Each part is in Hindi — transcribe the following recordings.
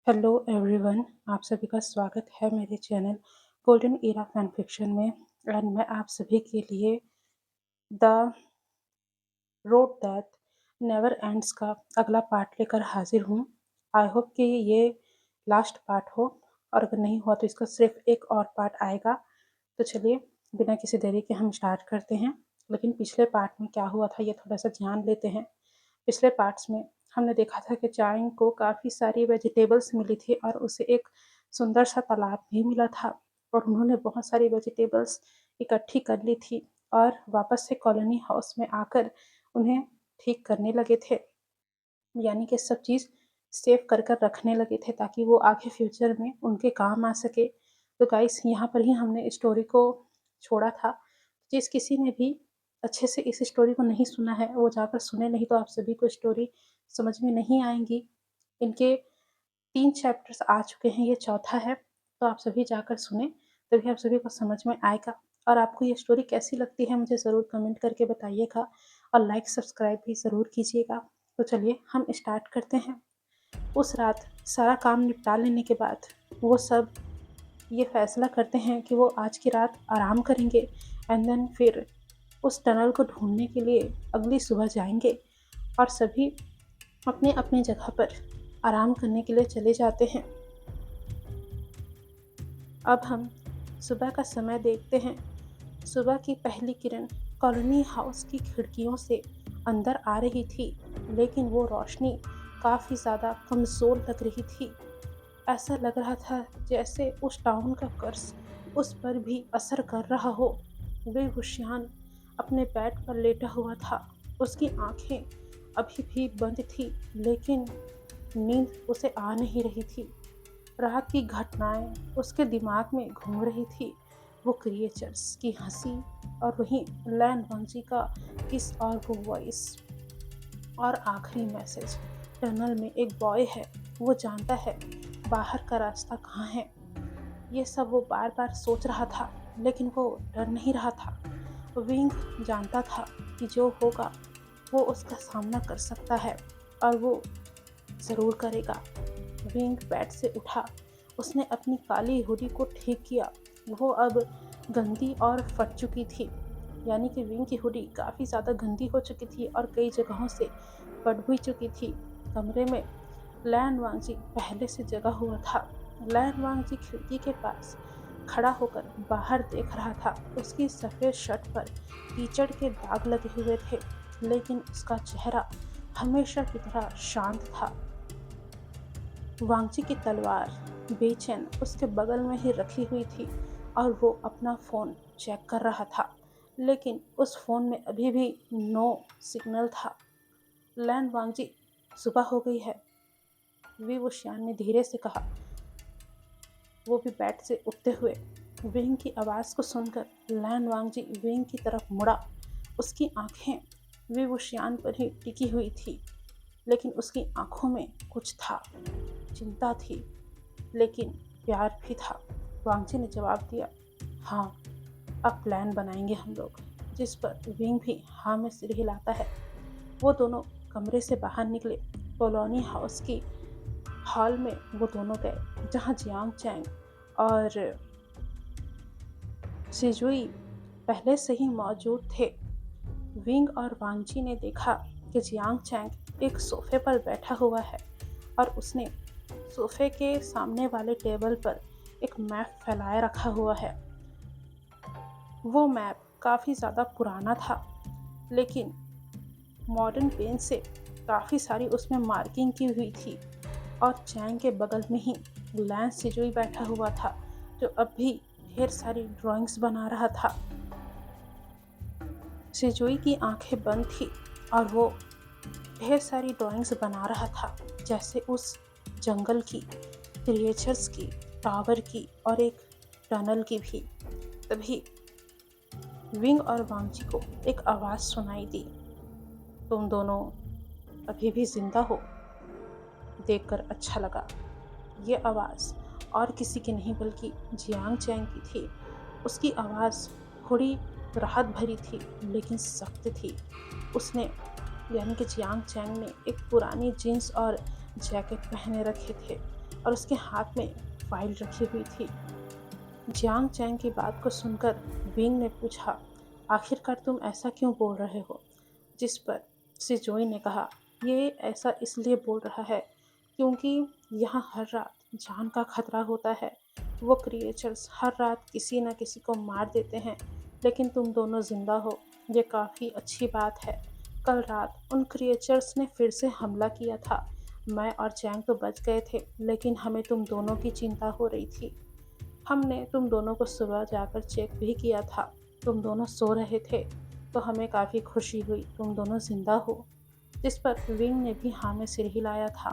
हेलो एवरीवन, आप सभी का स्वागत है मेरे channel golden era fan fiction में। एंड मैं आप सभी के लिए the road that never ends का अगला पार्ट लेकर हाजिर हूँ। आई होप कि ये लास्ट पार्ट हो, और अगर नहीं हुआ तो इसका सिर्फ एक और पार्ट आएगा। तो चलिए, बिना किसी देरी के हम स्टार्ट करते हैं। लेकिन पिछले पार्ट में क्या हुआ था ये थोड़ा सा ध्यान लेते हैं। पिछले पार्ट्स में हमने देखा था कि चाइंग को काफ़ी सारी वेजिटेबल्स मिली थी और उसे एक सुंदर सा तालाब भी मिला था, और उन्होंने बहुत सारी वेजिटेबल्स इकट्ठी कर ली थी और वापस से कॉलोनी हाउस में आकर उन्हें ठीक करने लगे थे। यानी कि सब चीज़ सेव कर कर रखने लगे थे ताकि वो आगे फ्यूचर में उनके काम आ सके। तो गाइस, यहाँ पर ही हमने स्टोरी को छोड़ा था। जिस किसी ने भी अच्छे से इस स्टोरी को नहीं सुना है वो जाकर सुने, नहीं तो आप सभी को स्टोरी समझ में नहीं आएंगी। इनके 3 चैप्टर्स आ चुके हैं, ये चौथा है। तो आप सभी जाकर सुने, तभी आप सभी को समझ में आएगा। और आपको ये स्टोरी कैसी लगती है मुझे ज़रूर कमेंट करके बताइएगा, और लाइक सब्सक्राइब भी ज़रूर कीजिएगा। तो चलिए हम स्टार्ट करते हैं। उस रात सारा काम निपटा लेने के बाद वो सब ये फैसला करते हैं कि वो आज की रात आराम करेंगे, एंड देन फिर उस टनल को ढूंढने के लिए अगली सुबह जाएंगे। और सभी अपने अपने जगह पर आराम करने के लिए चले जाते हैं। अब हम सुबह का समय देखते हैं। सुबह की पहली किरण कॉलोनी हाउस की खिड़कियों से अंदर आ रही थी, लेकिन वो रोशनी काफ़ी ज़्यादा कमज़ोर लग रही थी। ऐसा लग रहा था जैसे उस टाउन का कर्ज उस पर भी असर कर रहा हो। बेहोशियान अपने बेड पर लेटा हुआ था। उसकी आंखें अभी भी बंद थी, लेकिन नींद उसे आ नहीं रही थी। रात की घटनाएं उसके दिमाग में घूम रही थी। वो क्रिएचर्स की हंसी, और वहीं लैन वंजी का किस और वो वॉइस। और आखिरी मैसेज, टनल में एक बॉय है, वो जानता है बाहर का रास्ता कहाँ है। ये सब वो बार बार सोच रहा था, लेकिन वो डर नहीं रहा था। विंग जानता था कि जो होगा वो उसका सामना कर सकता है, और वो ज़रूर करेगा। विंग बेड से उठा। उसने अपनी काली हुडी को ठीक किया। वो अब गंदी और फट चुकी थी। यानी कि विंग की हुडी काफ़ी ज़्यादा गंदी हो चुकी थी और कई जगहों से फट भी चुकी थी। कमरे में लैन वांगजी पहले से जगा हुआ था। लैन वांगजी खिड़की के पास खड़ा होकर बाहर देख रहा था। उसकी सफ़ेद शर्ट पर कीचड़ के दाग लगे हुए थे, लेकिन उसका चेहरा हमेशा की तरह शांत था। वांगची की तलवार बेचैन उसके बगल में ही रखी हुई थी, और वो अपना फ़ोन चेक कर रहा था, लेकिन उस फ़ोन में अभी भी नो सिग्नल था। लैन वांगजी, सुबह हो गई है, वी वुशियान ने धीरे से कहा। वो भी बेड से उठते हुए विंग की आवाज़ को सुनकर लैन वांगजी विंग की तरफ मुड़ा। उसकी आंखें वी वुशियान पर ही टिकी हुई थी, लेकिन उसकी आंखों में कुछ था। चिंता थी, लेकिन प्यार भी था। वांगची ने जवाब दिया, हाँ, अब प्लान बनाएंगे हम लोग। जिस पर विंग भी हाँ में सिर हिलाता है। वो दोनों कमरे से बाहर निकले। कॉलोनी हाउस की हॉल में वो दोनों गए, जहाँ जियांग चैंग और सिजुई पहले से ही मौजूद थे। विंग और वांगची ने देखा कि जियांग चैंग एक सोफे पर बैठा हुआ है, और उसने सोफे के सामने वाले टेबल पर एक मैप फैलाए रखा हुआ है। वो मैप काफ़ी ज़्यादा पुराना था, लेकिन मॉडर्न पेन से काफ़ी सारी उसमें मार्किंग की हुई थी। और चैंग के बगल में ही लैंस सिजुई बैठा हुआ था, जो अब भी ढेर सारी ड्राइंग्स बना रहा था। सिजुई की आंखें बंद थी, और वो ढेर सारी ड्राइंग्स बना रहा था, जैसे उस जंगल की, क्रिएचर्स की, टावर की और एक टनल की भी। तभी विंग और वांगची को एक आवाज़ सुनाई दी, तुम दोनों अभी भी जिंदा हो, देखकर अच्छा लगा। ये आवाज़ और किसी की नहीं बल्कि जियांग चैंग की थी। उसकी आवाज़ थोड़ी राहत भरी थी, लेकिन सख्त थी। उसने, यानी कि जियांग चैंग ने, एक पुरानी जीन्स और जैकेट पहने रखे थे। और उसके हाथ में फाइल रखी हुई थी। जियांग चैंग की बात को सुनकर विंग ने पूछा, आखिरकार तुम ऐसा क्यों बोल रहे हो? जिस पर सिजोई ने कहा, ये ऐसा इसलिए बोल रहा है क्योंकि यहाँ हर रात जान का खतरा होता है। वो क्रिएचर्स हर रात किसी न किसी को मार देते हैं, लेकिन तुम दोनों जिंदा हो, ये काफ़ी अच्छी बात है। कल रात उन क्रिएचर्स ने फिर से हमला किया था। मैं और चैंग तो बच गए थे, लेकिन हमें तुम दोनों की चिंता हो रही थी। हमने तुम दोनों को सुबह जाकर चेक भी किया था। तुम दोनों सो रहे थे, तो हमें काफ़ी खुशी हुई तुम दोनों जिंदा हो। जिस पर विंग ने भी हाँ में सिर हिलाया था।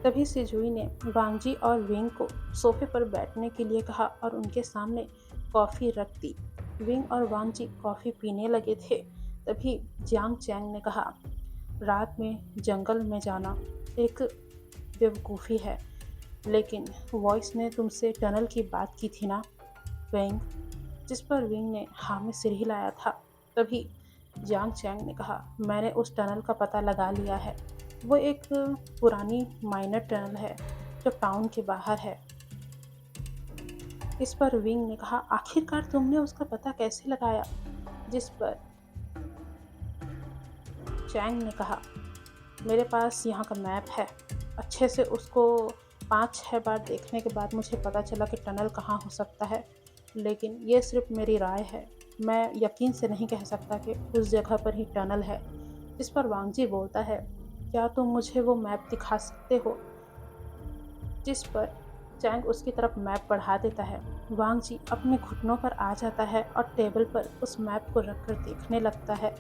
तभी सिजुई ने वांगजी और विंग को सोफे पर बैठने के लिए कहा और उनके सामने कॉफ़ी रख दी। विंग और वांगजी कॉफ़ी पीने लगे थे। तभी जियांग चैंग ने कहा, रात में जंगल में जाना एक बेवकूफ़ी है, लेकिन वॉइस ने तुमसे टनल की बात की थी ना विंग? जिस पर विंग ने हाँ में सिर हिलाया था। तभी जियांग चैंग ने कहा, मैंने उस टनल का पता लगा लिया है। वो एक पुरानी माइनर टनल है जो टाउन के बाहर है। इस पर विंग ने कहा, आखिरकार तुमने उसका पता कैसे लगाया? जिस पर चैंग ने कहा, मेरे पास यहाँ का मैप है। अच्छे से उसको 5-6 बार देखने के बाद मुझे पता चला कि टनल कहाँ हो सकता है, लेकिन ये सिर्फ मेरी राय है। मैं यकीन से नहीं कह सकता कि उस जगह पर ही टनल है। इस पर वांगजी बोलता है, क्या तुम मुझे वो मैप दिखा सकते हो? जिस पर चैंग उसकी तरफ मैप बढ़ा देता है। वांगजी अपने घुटनों पर आ जाता है और टेबल पर उस मैप को रखकर देखने लगता है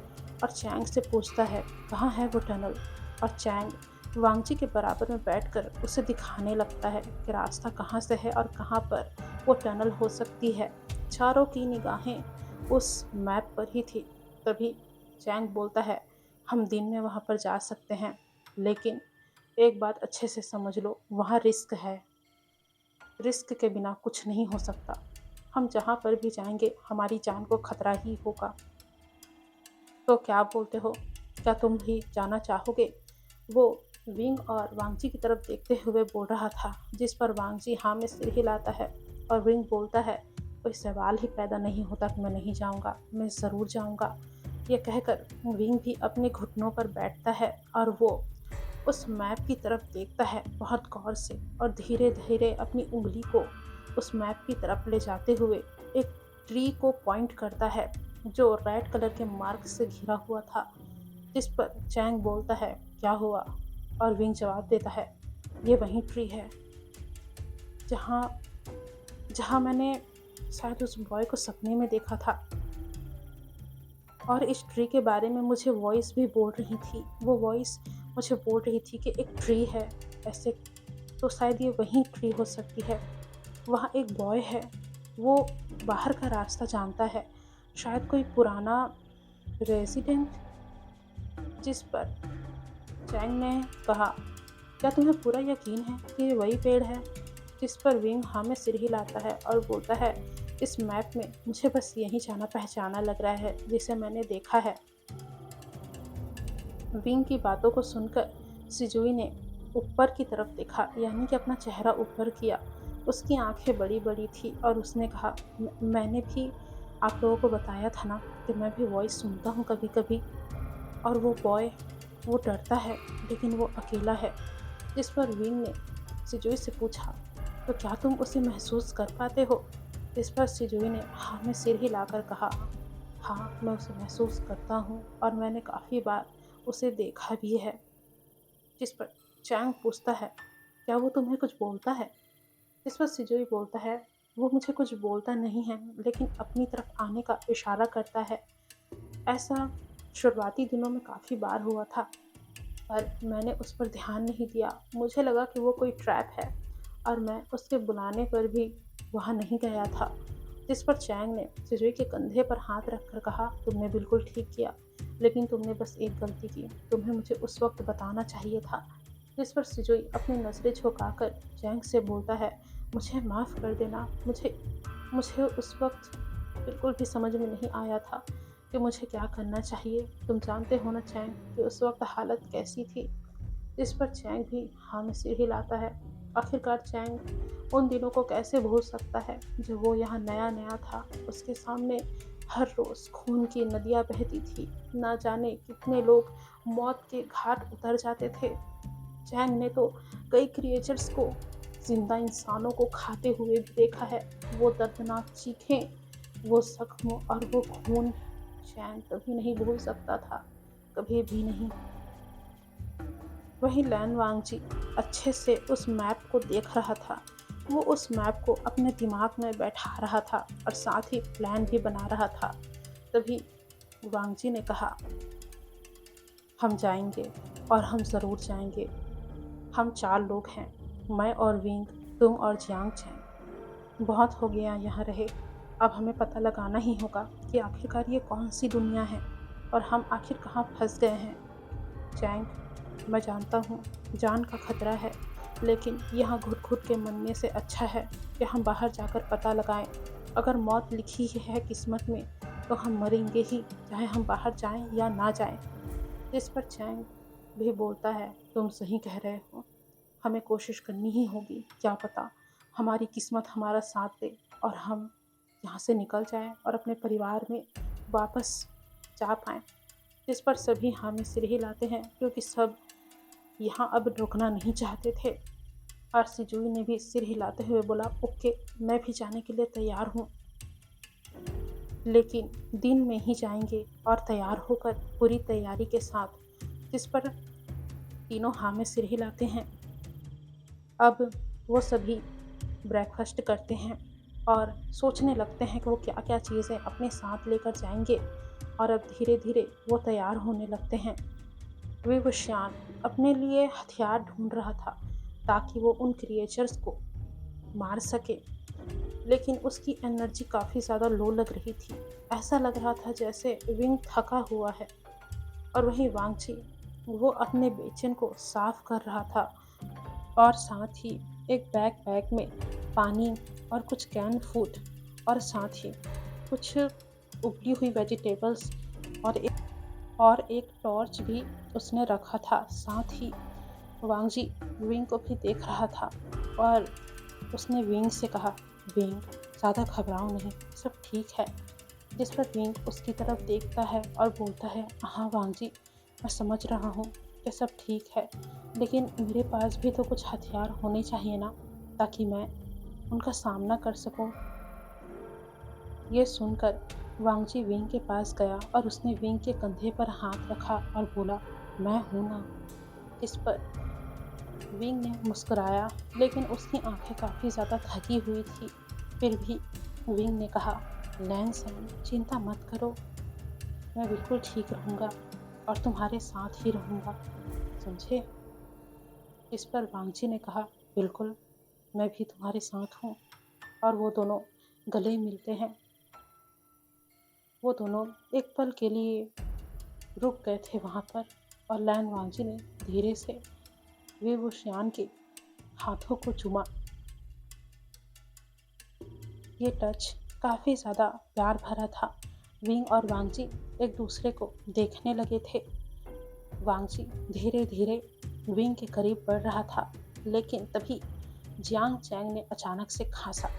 और चैंग से पूछता है, कहाँ है वो टनल? और चैंग वांगजी के बराबर में बैठकर उसे दिखाने लगता है कि रास्ता कहाँ से है और कहाँ पर वो टनल हो सकती है। चारों की निगाहें उस मैप पर ही थी। तभी चैंग बोलता है, हम दिन में वहाँ पर जा सकते हैं, लेकिन एक बात अच्छे से समझ लो, वहाँ रिस्क है। रिस्क के बिना कुछ नहीं हो सकता। हम जहाँ पर भी जाएंगे हमारी जान को खतरा ही होगा। तो क्या बोलते हो? क्या तुम भी जाना चाहोगे? वो विंग और वांगजी की तरफ देखते हुए बोल रहा था। जिस पर वांगजी हाँ में सिर हिलाता है और विंग बोलता है, कोई सवाल ही पैदा नहीं होता कि मैं नहीं जाऊँगा, मैं ज़रूर जाऊँगा। ये कहकर विंग भी अपने घुटनों पर बैठता है और वो उस मैप की तरफ देखता है बहुत गौर से और धीरे धीरे अपनी उंगली को उस मैप की तरफ ले जाते हुए एक ट्री को पॉइंट करता है जो रेड कलर के मार्क से घिरा हुआ था। जिस पर चैंग बोलता है, क्या हुआ? और विंग जवाब देता है, ये वही ट्री है जहाँ जहाँ मैंने शायद उस बॉय को सपने में देखा था। और इस ट्री के बारे में मुझे वॉइस भी बोल रही थी। वो वॉइस मुझे बोल रही थी कि एक ट्री है ऐसे, तो शायद ये वही ट्री हो सकती है। वहाँ एक बॉय है, वो बाहर का रास्ता जानता है, शायद कोई पुराना रेजिडेंट। जिस पर चैंग ने कहा, क्या तुम्हें पूरा यकीन है कि ये वही पेड़ है? जिस पर विंग हाँ में सिर हिलाता है और बोलता है, इस मैप में मुझे बस यही जाना पहचाना लग रहा है जिसे मैंने देखा है। विंग की बातों को सुनकर सिजुई ने ऊपर की तरफ देखा, यानी कि अपना चेहरा ऊपर किया। उसकी आंखें बड़ी बड़ी थी और उसने कहा, मैंने भी आप लोगों को बताया था ना कि मैं भी वॉइस सुनता हूँ कभी कभी, और वो बॉय वो डरता है लेकिन वो अकेला है। जिस पर विंग ने सिजुई से पूछा, तो क्या तुम उसे महसूस कर पाते हो? इस पर सिजुई ने हाँ में सिर हिलाकर कहा, हाँ मैं उसे महसूस करता हूँ और मैंने काफ़ी बार उसे देखा भी है। जिस पर चैंग पूछता है, क्या वो तुम्हें कुछ बोलता है? इस पर सिजुई बोलता है, वो मुझे कुछ बोलता नहीं है, लेकिन अपनी तरफ आने का इशारा करता है। ऐसा शुरुआती दिनों में काफ़ी बार हुआ था, पर मैंने उस पर ध्यान नहीं दिया। मुझे लगा कि वो कोई ट्रैप है और मैं उसके बुलाने पर भी वहाँ नहीं गया था। जिस पर चैंग ने सिजुई के कंधे पर हाथ रखकर कहा, तुमने बिल्कुल ठीक किया, लेकिन तुमने बस एक गलती की, तुम्हें मुझे उस वक्त बताना चाहिए था। जिस पर सिजुई अपनी नज़रें झुकाकर चैंग से बोलता है, मुझे माफ़ कर देना, मुझे मुझे उस वक्त बिल्कुल भी समझ में नहीं आया था कि मुझे क्या करना चाहिए। तुम जानते हो ना चैंग कि उस वक्त हालत कैसी थी। इस पर चैंग भी हाँ में सिर हिलाता है। आखिरकार चैंग उन दिनों को कैसे भूल सकता है जब वो यहाँ नया नया था। उसके सामने हर रोज खून की नदियाँ बहती थी। ना जाने कितने लोग मौत के घाट उतर जाते थे। चैंग ने तो कई क्रिएचर्स को, जिंदा इंसानों को खाते हुए भी देखा है। वो दर्दनाक चीखें, वो जख्म और वो खून चैंग कभी नहीं भूल सकता था, कभी भी नहीं। वहीं लैन वांगजी अच्छे से उस मैप को देख रहा था। वो उस मैप को अपने दिमाग में बैठा रहा था और साथ ही प्लान भी बना रहा था। तभी वांगजी ने कहा, हम जाएंगे और हम ज़रूर जाएंगे। हम 4 लोग हैं, मैं और विंग, तुम और जियांग चैंग। बहुत हो गया यहाँ रहे। अब हमें पता लगाना ही होगा कि आखिरकार ये कौन सी दुनिया है और हम आखिर कहाँ फंस गए हैं। चैंग, मैं जानता हूँ जान का खतरा है, लेकिन यहाँ घुट घुट के मरने से अच्छा है कि हम बाहर जाकर पता लगाएं। अगर मौत लिखी ही है किस्मत में तो हम मरेंगे ही, चाहे हम बाहर जाएं या ना जाएं। इस पर चैंग भी बोलता है, तुम सही कह रहे हो। हमें कोशिश करनी ही होगी। क्या पता हमारी किस्मत हमारा साथ दे और हम यहाँ से निकल जाएं और अपने परिवार में वापस जा पाएं। इस पर सभी हामी सिर हिलाते हैं क्योंकि सब यहाँ अब रुकना नहीं चाहते थे। और सिजुई ने भी सिर हिलाते हुए बोला, ओके, मैं भी जाने के लिए तैयार हूँ, लेकिन दिन में ही जाएंगे और तैयार होकर पूरी तैयारी के साथ। जिस पर तीनों हामी सिर हिलाते हैं। अब वो सभी ब्रेकफास्ट करते हैं और सोचने लगते हैं कि वो क्या क्या चीज़ें अपने साथ लेकर जाएंगे। और अब धीरे धीरे वो तैयार होने लगते हैं। विवशान अपने लिए हथियार ढूंढ रहा था ताकि वो उन क्रिएचर्स को मार सके, लेकिन उसकी एनर्जी काफ़ी ज़्यादा लो लग रही थी। ऐसा लग रहा था जैसे विंग थका हुआ है। और वहीं वांगची, वो अपने बेचन को साफ कर रहा था और साथ ही एक बैकपैक में पानी और कुछ कैन फूड और साथ ही कुछ उबली हुई वेजिटेबल्स और एक टॉर्च भी उसने रखा था। साथ ही वांगजी विंग को भी देख रहा था और उसने विंग से कहा, विंग, ज़्यादा घबराओ नहीं, सब ठीक है। जिस पर विंग उसकी तरफ देखता है और बोलता है, हाँ वांगजी, मैं समझ रहा हूँ कि सब ठीक है, लेकिन मेरे पास भी तो कुछ हथियार होने चाहिए ना, ताकि मैं उनका सामना कर सकूँ। ये सुनकर वांगजी विंग के पास गया और उसने विंग के कंधे पर हाथ रखा और बोला, मैं हूँ ना। इस पर विंग ने मुस्कुराया, लेकिन उसकी आंखें काफ़ी ज़्यादा थकी हुई थी। फिर भी विंग ने कहा, लैन-सैन, चिंता मत करो, मैं बिल्कुल ठीक रहूँगा और तुम्हारे साथ ही रहूँगा, समझे। इस पर वांगजी ने कहा, बिल्कुल, मैं भी तुम्हारे साथ हूँ। और वो दोनों गले मिलते हैं। वो दोनों एक पल के लिए रुक गए थे वहाँ पर और लैन वांगजी ने धीरे से विवुशियान के हाथों को चूमा। ये टच काफ़ी ज़्यादा प्यार भरा था। विंग और वांगजी एक दूसरे को देखने लगे थे। वांगजी धीरे धीरे विंग के करीब बढ़ रहा था, लेकिन तभी जियांग चैंग ने अचानक से खांसा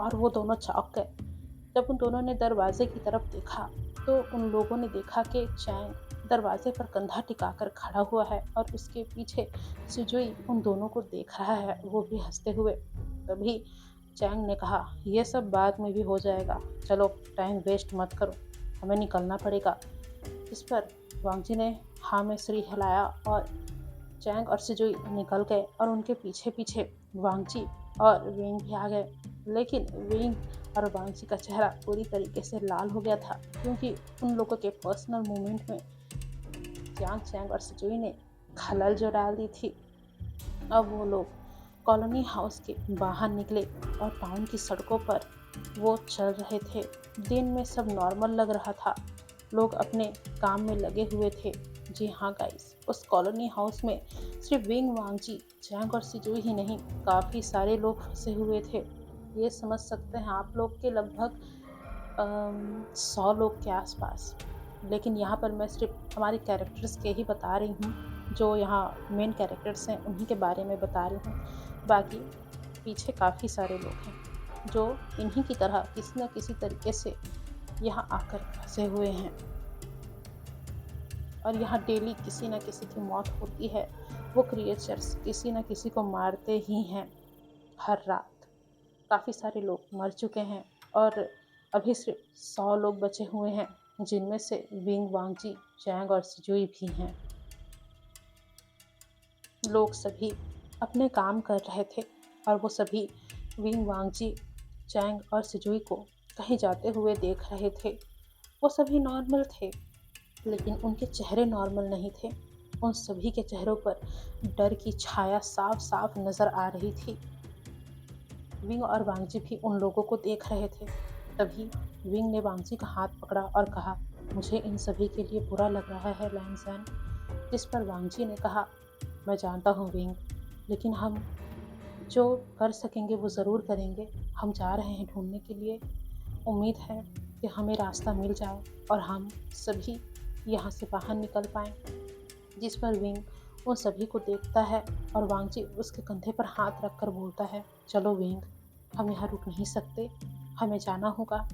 और वो दोनों चौंक गए। जब उन दोनों ने दरवाजे की तरफ देखा तो उन लोगों ने देखा कि चैंग दरवाजे पर कंधा टिकाकर खड़ा हुआ है और उसके पीछे सिजुई उन दोनों को देख रहा है, वो भी हंसते हुए। तभी चैंग ने कहा, यह सब बाद में भी हो जाएगा, चलो टाइम वेस्ट मत करो, हमें निकलना पड़ेगा। इस पर वांगजी ने हाँ में सिर हिलाया और चैंग और सिजुई निकल गए और उनके पीछे पीछे वांगजी और विंग भी आ गए। लेकिन विंग और वांगजी का चेहरा पूरी तरीके से लाल हो गया था, क्योंकि उन लोगों के पर्सनल मूवमेंट में जियांग चैंग और सिजुई ने खलल जो डाल दी थी। अब वो लोग कॉलोनी हाउस के बाहर निकले और टाउन की सड़कों पर वो चल रहे थे। दिन में सब नॉर्मल लग रहा था, लोग अपने काम में लगे हुए थे। जी हाँ गाइस, उस कॉलोनी हाउस में सिर्फ विंग, वांगजी, चैंग और सिजुई ही नहीं, काफ़ी सारे लोग फंसे हुए थे। ये समझ सकते हैं आप लोग के लगभग 100 लोग के आसपास। लेकिन यहाँ पर मैं सिर्फ हमारे कैरेक्टर्स के ही बता रही हूँ, जो यहाँ मेन कैरेक्टर्स हैं उन्हीं के बारे में बता रही हूँ। बाकी पीछे काफ़ी सारे लोग हैं जो इन्हीं की तरह किसी न किसी तरीके से यहाँ आकर फंसे हुए हैं और यहाँ डेली किसी न किसी की मौत होती है। वो क्रिएचर्स किसी न किसी को मारते ही हैं हर रात। काफ़ी सारे लोग मर चुके हैं और अभी सिर्फ 100 लोग बचे हुए हैं, जिनमें से विंग वांगजी, चैंग और सिजुई भी हैं। लोग सभी अपने काम कर रहे थे और वो सभी विंग वांगजी, चैंग और सिजुई को कहीं जाते हुए देख रहे थे। वो सभी नॉर्मल थे, लेकिन उनके चेहरे नॉर्मल नहीं थे। उन सभी के चेहरों पर डर की छाया साफ साफ नजर आ रही थी। विंग और वांगजी भी उन लोगों को देख रहे थे। तभी विंग ने वांगजी का हाथ पकड़ा और कहा, मुझे इन सभी के लिए बुरा लग रहा है लैंगजैन। जिस पर वांगजी ने कहा, मैं जानता हूँ विंग, लेकिन हम जो कर सकेंगे वो ज़रूर करेंगे। हम जा रहे हैं ढूंढने के लिए। उम्मीद है कि हमें रास्ता मिल जाए और हम सभी यहाँ से बाहर निकल पाएँ। जिस पर विंग उन सभी को देखता है और वांगजी उसके कंधे पर हाथ रखकर बोलता है, चलो विंग, हम यहाँ रुक नहीं सकते, हमें जाना होगा।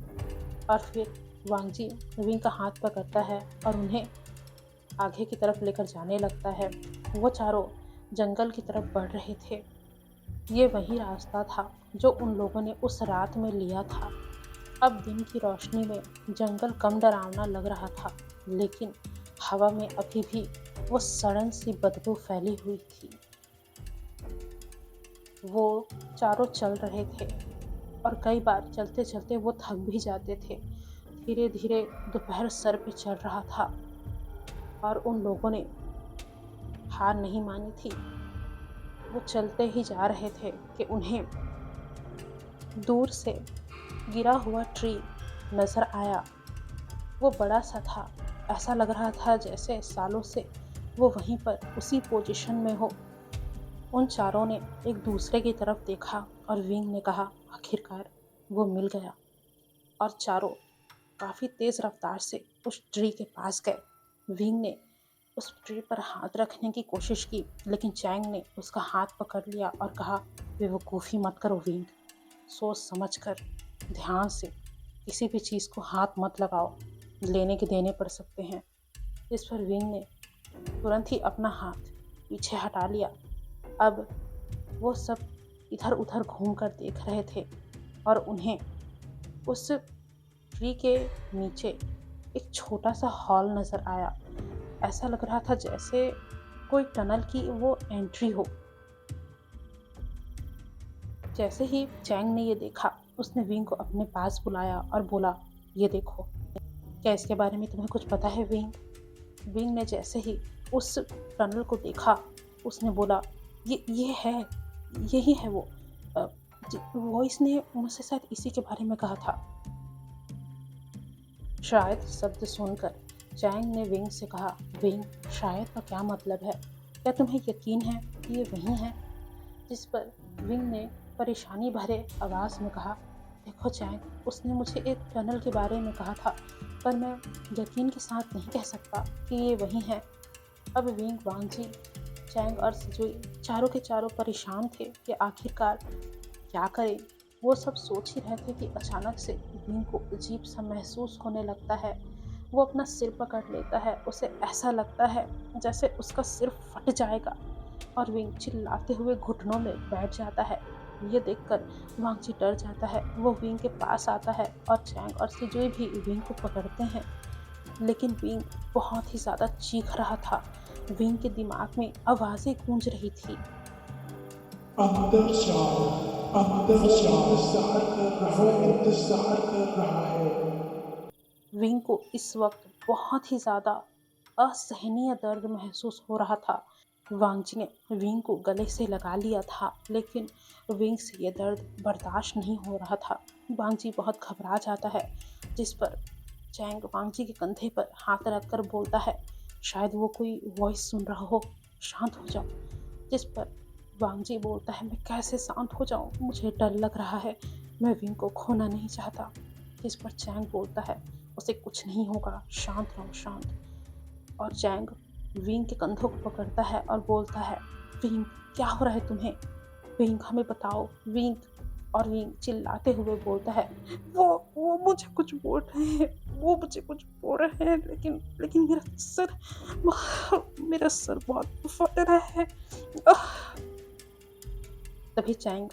और फिर वांगजी विंग का हाथ पकड़ता है और उन्हें आगे की तरफ लेकर जाने लगता है। वो चारों जंगल की तरफ बढ़ रहे थे। ये वही रास्ता था जो उन लोगों ने उस रात में लिया था। अब दिन की रोशनी में जंगल कम डरावना लग रहा था, लेकिन हवा में अभी भी वो सड़न सी बदबू फैली हुई थी। वो चारों चल रहे थे और कई बार चलते चलते वो थक भी जाते थे। धीरे धीरे दोपहर सर पे चढ़ रहा था और उन लोगों ने हार नहीं मानी थी। वो चलते ही जा रहे थे कि उन्हें दूर से गिरा हुआ ट्री नजर आया। वो बड़ा सा था, ऐसा लग रहा था जैसे सालों से वो वहीं पर उसी पोजीशन में हो। उन चारों ने एक दूसरे की तरफ देखा और विंग ने कहा, आखिरकार वो मिल गया। और चारों काफ़ी तेज़ रफ्तार से उस ट्री के पास गए। विंग ने उस ट्री पर हाथ रखने की कोशिश की, लेकिन चैंग ने उसका हाथ पकड़ लिया और कहा, बेवकूफ़ी मत करो विंग, सोच समझ कर ध्यान से किसी भी चीज़ को हाथ मत लगाओ, लेने के देने पड़ सकते हैं। इस पर विंग ने तुरंत ही अपना हाथ पीछे हटा लिया। अब वो सब इधर उधर घूम कर देख रहे थे और उन्हें उस ट्री के नीचे एक छोटा सा हॉल नज़र आया। ऐसा लग रहा था जैसे कोई टनल की वो एंट्री हो। जैसे ही चैंग ने ये देखा, उसने विंग को अपने पास बुलाया और बोला, ये देखो, क्या इसके बारे में तुम्हें कुछ पता है विंग? विंग ने जैसे ही उस टनल को देखा, उसने बोला, ये है, यही है वो। वॉइस ने मुझसे शायद इसी के बारे में कहा था। शायद शब्द सुनकर चैंग ने विंग से कहा, विंग, शायद का क्या मतलब है? क्या तुम्हें यकीन है कि ये वही है? जिस पर विंग ने परेशानी भरे आवाज़ में कहा, देखो चैंग, उसने मुझे एक टनल के बारे में कहा था, पर मैं यकीन के साथ नहीं कह सकता कि ये वही है। अब विंग, वांगजी, चैंग और सिजुई चारों के चारों परेशान थे कि आखिरकार क्या करें। वो सब सोच ही रहे थे कि अचानक से विंग को अजीब सा महसूस होने लगता है। वो अपना सिर पकड़ लेता है, उसे ऐसा लगता है जैसे उसका सिर फट जाएगा और विंग चिल्लाते हुए घुटनों में बैठ जाता है। ये देखकर वांगजी डर जाता है। वो विंग के पास आता है और चैंग और सिजुई भी विंग को पकड़ते हैं, लेकिन विंग बहुत ही ज़्यादा चीख रहा था। विंग के दिमाग में आवाज़ें गूंज रही थी, अंदर जाओ, अंदर जाओ, वो इंतजार कर रहा है। विंग को इस वक्त बहुत ही ज़्यादा असहनीय दर्द महसूस हो रहा था। वांगजी ने विंग को गले से लगा लिया था, लेकिन विंग से ये दर्द बर्दाश्त नहीं हो रहा था। वांगजी बहुत घबरा जाता है, जिस पर चैंग वांगजी के कंधे पर हाथ रखकर बोलता है, शायद वो कोई वॉइस सुन रहा हो, शांत हो जाओ। जिस पर वांगजी बोलता है, मैं कैसे शांत हो जाऊं, मुझे डर लग रहा है, मैं विंग को खोना नहीं चाहता। जिस पर चैंग बोलता है, उसे कुछ नहीं होगा, शांत रहो, शांत। और चैंग विंग के कंधों को पकड़ता है और बोलता है, विंग क्या हो रहा है तुम्हें? विंग हमें बताओ, विंग। और विंग चिल्लाते हुए बोलता है, वो मुझे कुछ बोल रहे हैं, वो मुझे कुछ बोल रहे हैं, लेकिन लेकिन मेरा सर बहुत फट रहा है। आह! तभी चैंग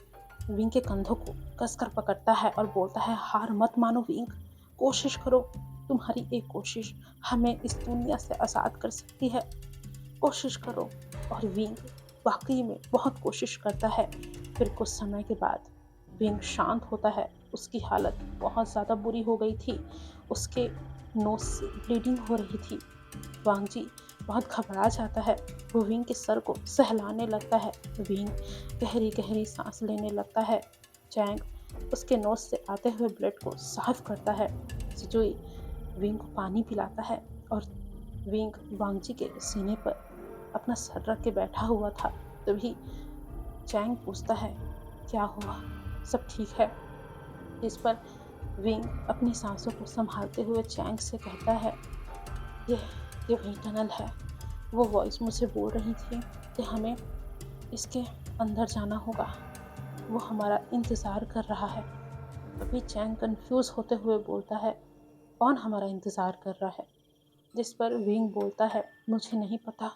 विंग के कंधों को कसकर पकड़ता है और बोलता है, हार मत मानो विंग, कोशिश करो। तुम्हारी एक कोशिश हमें इस दुनिया से आज़ाद कर सकती है, कोशिश करो। और विंग वाकई में बहुत कोशिश करता है। फिर कुछ समय के बाद विंग शांत होता है। उसकी हालत बहुत ज़्यादा बुरी हो गई थी, उसके नोज से ब्लीडिंग हो रही थी। वांग जी बहुत घबरा जाता है। वो विंग के सर को सहलाने लगता है। विंग गहरी गहरी सांस लेने लगता है। चैंग उसके नोज से आते हुए ब्लड को साफ करता है। सिजुई विंग को पानी पिलाता है और विंग वांग जी के सीने पर अपना सर रख के बैठा हुआ था। तभी चैंग पूछता है, क्या हुआ, सब ठीक है? इस पर विंग अपनी सांसों को संभालते हुए चैंग से कहता है, ये ये वही टनल है। वो वॉइस मुझे बोल रही थी कि हमें इसके अंदर जाना होगा, वो हमारा इंतज़ार कर रहा है। तभी चैंग कंफ्यूज होते हुए बोलता है, कौन हमारा इंतज़ार कर रहा है? जिस पर विंग बोलता है, मुझे नहीं पता,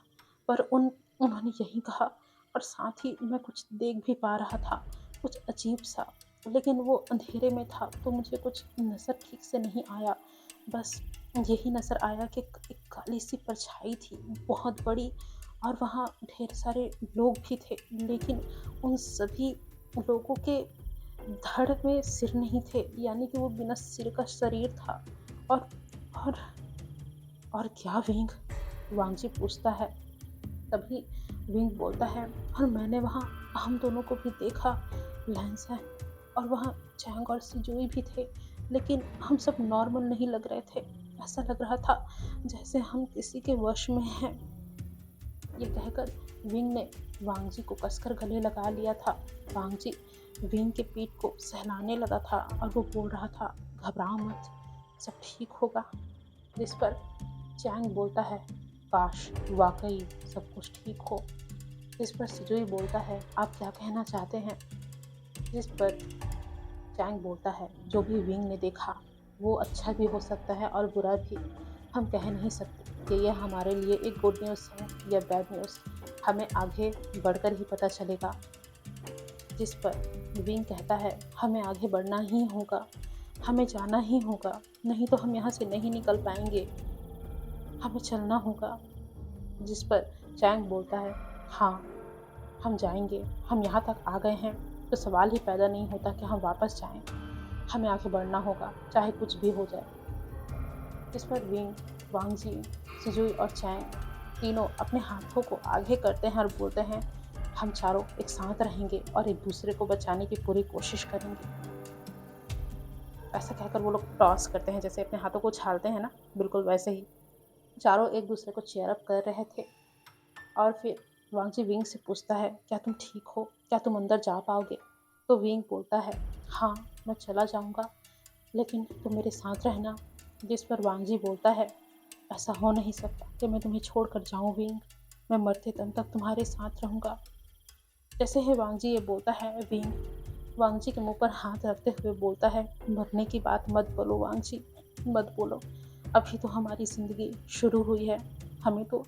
पर उन्होंने यही कहा। और साथ ही मैं कुछ देख भी पा रहा था, कुछ अजीब सा, लेकिन वो अंधेरे में था तो मुझे कुछ नज़र ठीक से नहीं आया। बस यही नज़र आया कि एक काली सी परछाई थी, बहुत बड़ी, और वहाँ ढेर सारे लोग भी थे, लेकिन उन सभी लोगों के धड़ में सिर नहीं थे, यानी कि वो बिना सिर का शरीर था। और और और क्या विंग? वांगजी पूछता है। तभी विंग बोलता है, और मैंने वहाँ हम दोनों को भी देखा, लेंस है, और वहाँ चैंग और सिजुई भी थे, लेकिन हम सब नॉर्मल नहीं लग रहे थे। ऐसा लग रहा था जैसे हम किसी के वश में हैं। ये कहकर विंग ने वांगजी को कसकर गले लगा लिया था। वांगजी विंग के पीठ को सहलाने लगा था और वो बोल रहा था, घबराओ मत, सब ठीक होगा। जिस पर चैंग बोलता है, काश वाकई सब कुछ ठीक हो। जिस पर सिजुई बोलता है, आप क्या कहना चाहते हैं? जिस पर चैंग बोलता है, जो भी विंग ने देखा वो अच्छा भी हो सकता है और बुरा भी। हम कह नहीं सकते कि यह हमारे लिए एक गुड न्यूज़ है या बैड न्यूज़, हमें आगे बढ़कर ही पता चलेगा। जिस पर विंग कहता है, हमें आगे बढ़ना ही होगा, हमें जाना ही होगा, नहीं तो हम यहाँ से नहीं निकल पाएंगे, हमें चलना होगा। जिस पर चैंग बोलता है, हाँ हम जाएंगे, हम यहाँ तक आ गए हैं तो सवाल ही पैदा नहीं होता कि हम वापस जाएं। हमें आगे बढ़ना होगा, चाहे कुछ भी हो जाए। जिस पर विंग, वांगजी, सिजुई और चैंग तीनों अपने हाथों को आगे करते हैं और बोलते हैं, हम चारों एक साथ रहेंगे और एक दूसरे को बचाने की पूरी कोशिश करेंगे। ऐसा कहकर वो लोग टॉस करते हैं, जैसे अपने हाथों को उछालते हैं ना, बिल्कुल वैसे ही चारों एक दूसरे को चेयर अप कर रहे थे। और फिर वांगजी विंग से पूछता है, क्या तुम ठीक हो, क्या तुम अंदर जा पाओगे? तो विंग बोलता है, हाँ मैं चला जाऊँगा, लेकिन तुम मेरे साथ रहना। जिस पर वांगजी बोलता है, ऐसा हो नहीं सकता कि मैं तुम्हें छोड़कर जाऊँ विंग, मैं मरते दम तक तुम्हारे साथ रहूँगा। जैसे ही वांगजी ये बोलता है, विंग वांगजी के मुंह पर हाथ रखते हुए बोलता है, मरने की बात मत बोलो वांगजी, मत बोलो, अभी तो हमारी ज़िंदगी शुरू हुई है, हमें तो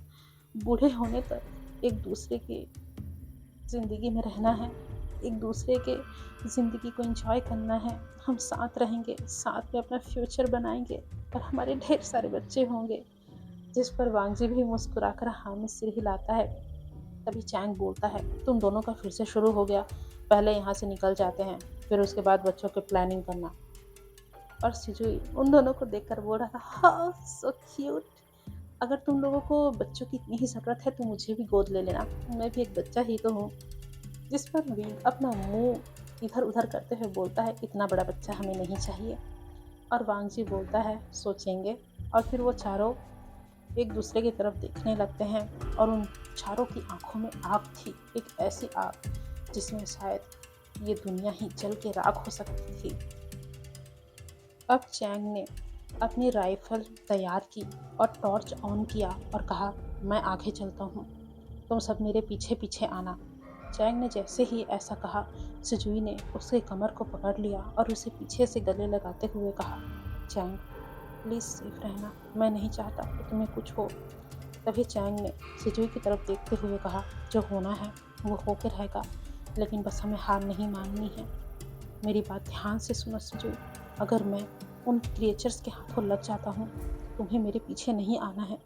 बूढ़े होने तक एक दूसरे की ज़िंदगी में रहना है, एक दूसरे के ज़िंदगी को एंजॉय करना है। हम साथ रहेंगे, साथ में अपना फ्यूचर बनाएंगे और हमारे ढेर सारे बच्चे होंगे। जिस पर वांगजी भी मुस्कुराकर हाँ में सिर हिलाता है। तभी चैंग बोलता है, तुम दोनों का फिर से शुरू हो गया, पहले यहाँ से निकल जाते हैं, फिर उसके बाद बच्चों की प्लानिंग करना। और सिजुई उन दोनों को देखकर बोल रहा था, हाँ सो क्यूट, अगर तुम लोगों को बच्चों की इतनी ही ज़रूरत है तो मुझे भी गोद ले लेना, मैं भी एक बच्चा ही तो हूँ। जिस पर विंग अपना मुंह इधर उधर करते हुए बोलता है, इतना बड़ा बच्चा हमें नहीं चाहिए। और वांगजी बोलता है, सोचेंगे। और फिर वो चारों एक दूसरे की तरफ देखने लगते हैं और उन चारों की आंखों में आग थी, एक ऐसी आग जिसमें शायद ये दुनिया ही जल के राख हो सकती थी। अब चैंग ने अपनी राइफल तैयार की और टॉर्च ऑन किया और कहा, मैं आगे चलता हूँ, तुम सब मेरे पीछे पीछे आना। चैंग ने जैसे ही ऐसा कहा, सिजुई ने उसके कमर को पकड़ लिया और उसे पीछे से गले लगाते हुए कहा, चैंग प्लीज सेफ रहना, मैं नहीं चाहता कि तुम्हें कुछ हो। तभी चैंग ने सिजुई की तरफ देखते हुए कहा, जो होना है वो होकर रहेगा, लेकिन बस हमें हार नहीं माननी है। मेरी बात ध्यान से सुनो सिजुई, अगर मैं उन क्रिएचर्स के हाथों लग जाता हूँ, तुम्हें मेरे पीछे नहीं आना है,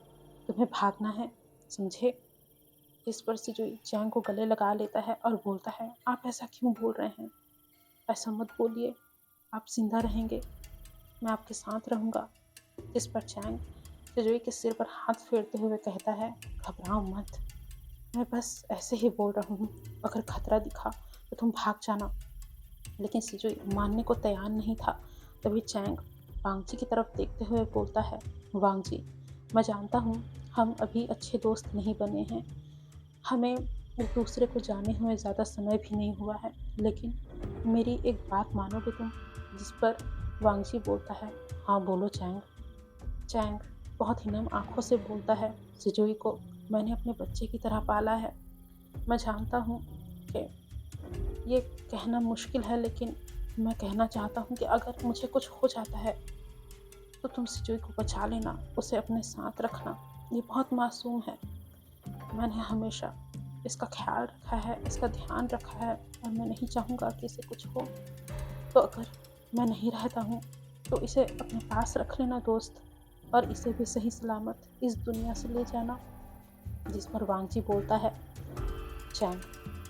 तुम्हें भागना है, समझे? इस पर सिजुई चैंग को गले लगा लेता है और बोलता है, आप ऐसा क्यों बोल रहे हैं? ऐसा मत बोलिए, आप जिंदा रहेंगे, मैं आपके साथ रहूँगा। जिस पर चैंग सिजुई के सिर पर हाथ फेरते हुए कहता है, घबराओ मत, मैं बस ऐसे ही बोल रहा हूँ, अगर खतरा दिखा तो तुम भाग जाना। लेकिन सिजुई मानने को तैयार नहीं था। तभी चैंग वांगजी की तरफ देखते हुए बोलता है, वांगजी, मैं जानता हूँ हम अभी अच्छे दोस्त नहीं बने हैं, हमें एक दूसरे को जाने हुए ज़्यादा समय भी नहीं हुआ है, लेकिन मेरी एक बात मानोगे तुम? जिस पर वांगजी बोलता है, हाँ बोलो चैंग। चैंग बहुत ही नम आंखों से बोलता है, सिजुई को मैंने अपने बच्चे की तरह पाला है। मैं जानता हूँ कि ये कहना मुश्किल है, लेकिन मैं कहना चाहता हूँ कि अगर मुझे कुछ हो जाता है तो तुम सिजुई को बचा लेना, उसे अपने साथ रखना, ये बहुत मासूम है। मैंने हमेशा इसका ख्याल रखा है, इसका ध्यान रखा है, और मैं नहीं चाहूँगा कि इसे कुछ हो। तो अगर मैं नहीं रहता हूँ तो इसे अपने पास रख लेना दोस्त, और इसे भी सही सलामत इस दुनिया से ले जाना। जिस पर वांगजी बोलता है, चैंग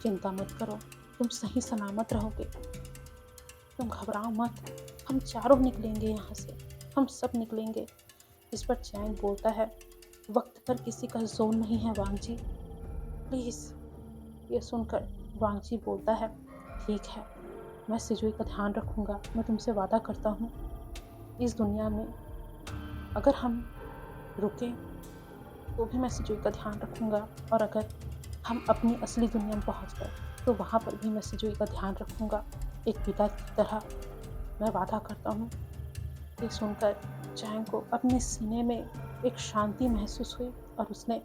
चिंता मत करो, तुम सही सलामत रहोगे, तुम घबराओ मत, हम चारों निकलेंगे यहाँ से, हम सब निकलेंगे। इस पर चैंग बोलता है, वक्त पर किसी का जोर नहीं है वांगजी, प्लीज़। ये सुनकर वांगजी बोलता है, ठीक है, मैं सिजुई का ध्यान रखूँगा, मैं तुमसे वादा करता हूँ। इस दुनिया में अगर हम रुके तो भी मैं सिजुई का ध्यान रखूँगा, और अगर हम अपनी असली दुनिया में पहुँच गए तो वहाँ पर भी मैं सिजुई का ध्यान रखूँगा, एक पिता की तरह मैं वादा करता हूँ। ये सुनकर चैंग को अपने सीने में एक शांति महसूस हुई और उसने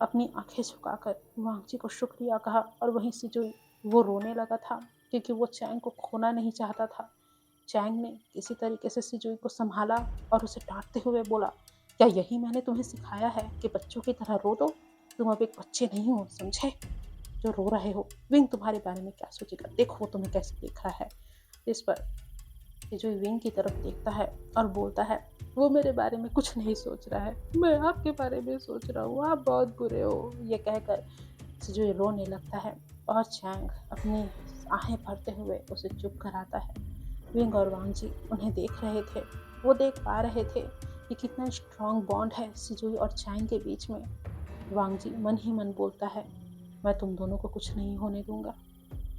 अपनी आंखें झुकाकर वांगजी को शुक्रिया कहा, और वहीं सिजुई वो रोने लगा था क्योंकि वो चैंग को खोना नहीं चाहता था। चैंग ने किसी तरीके से सिजुई को संभाला और उसे डांटते हुए बोला, क्या यही मैंने तुम्हें सिखाया है कि बच्चों की तरह रो दो? तुम अब एक बच्चे नहीं हो, समझे, जो रो रहे हो। विंग तुम्हारे बारे में क्या सोचेगा, देखो वो तुम्हें कैसे देख रहा है। इस पर सिजुई विंग की तरफ देखता है और बोलता है, वो मेरे बारे में कुछ नहीं सोच रहा है, मैं आपके बारे में सोच रहा हूँ, आप बहुत बुरे हो। ये कहकर सिजुई रोने लगता है और चैंग अपनी आहें भरते हुए उसे चुप कराता है। विंग और वांगजी उन्हें देख रहे थे, वो देख पा रहे थे कि कितना स्ट्रॉन्ग बॉन्ड है सिजुई और चैंग के बीच में। वांगजी मन ही मन बोलता है, मैं तुम दोनों को कुछ नहीं होने दूंगा,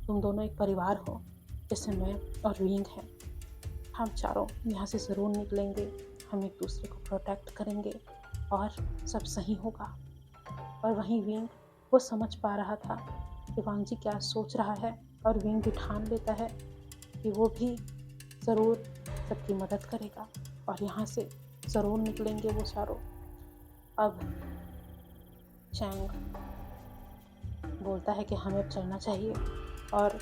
तुम दोनों एक परिवार हो, जैसे मैं और विंग हैं। हम चारों यहाँ से ज़रूर निकलेंगे, हम एक दूसरे को प्रोटेक्ट करेंगे और सब सही होगा। और वहीं विंग, वो समझ पा रहा था कि वांगजी क्या सोच रहा है, और विंग भी ठान लेता है कि वो भी ज़रूर सबकी मदद करेगा और यहाँ से ज़रूर निकलेंगे वो चारों। अब चैंग बोलता है कि हमें अब चलना चाहिए, और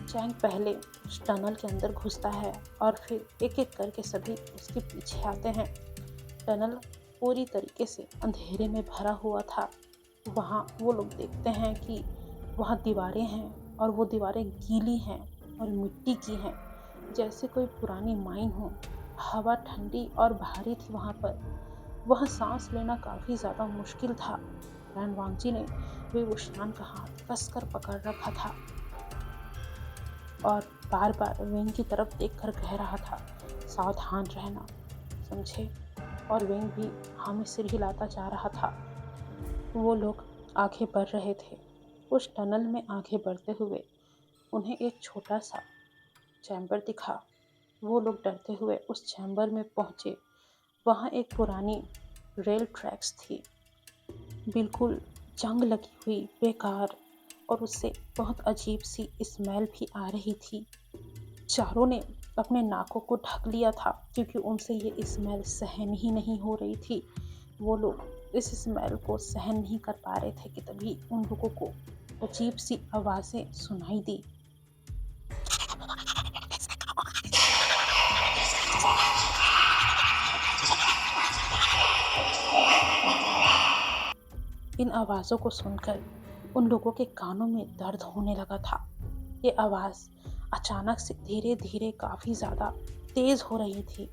चैंग पहले उस टनल के अंदर घुसता है और फिर एक एक करके सभी उसके पीछे आते हैं। टनल पूरी तरीके से अंधेरे में भरा हुआ था। वहाँ वो लोग देखते हैं कि वहाँ दीवारें हैं, और वो दीवारें गीली हैं और मिट्टी की हैं, जैसे कोई पुरानी माइन हो। हवा ठंडी और भारी थी वहाँ पर, वह सांस लेना काफ़ी ज़्यादा मुश्किल था। रैन वांगजी ने भी वुशियान का हाथ कसकर पकड़ रखा था और बार बार विंग की तरफ देखकर कह रहा था, सावधान रहना, समझे। और विंग भी हमें सिर हिलाता जा रहा था। वो लोग आगे बढ़ रहे थे। उस टनल में आगे बढ़ते हुए उन्हें एक छोटा सा चैम्बर दिखा। वो लोग डरते हुए उस चैम्बर में पहुंचे। वहाँ एक पुरानी रेल ट्रैक्स थी, बिल्कुल जंग लगी हुई, बेकार, और उससे बहुत अजीब सी स्मेल भी आ रही थी। चारों ने अपने नाकों को ढक लिया था, क्योंकि उनसे ये स्मेल सहन ही नहीं हो रही थी। वो लोग इस स्मेल को सहन नहीं कर पा रहे थे कि तभी उन लोगों को अजीब सी आवाज़ें सुनाई दी। इन आवाज़ों को सुनकर उन लोगों के कानों में दर्द होने लगा था। ये आवाज़ अचानक से धीरे-धीरे काफ़ी ज़्यादा तेज़ हो रही थी।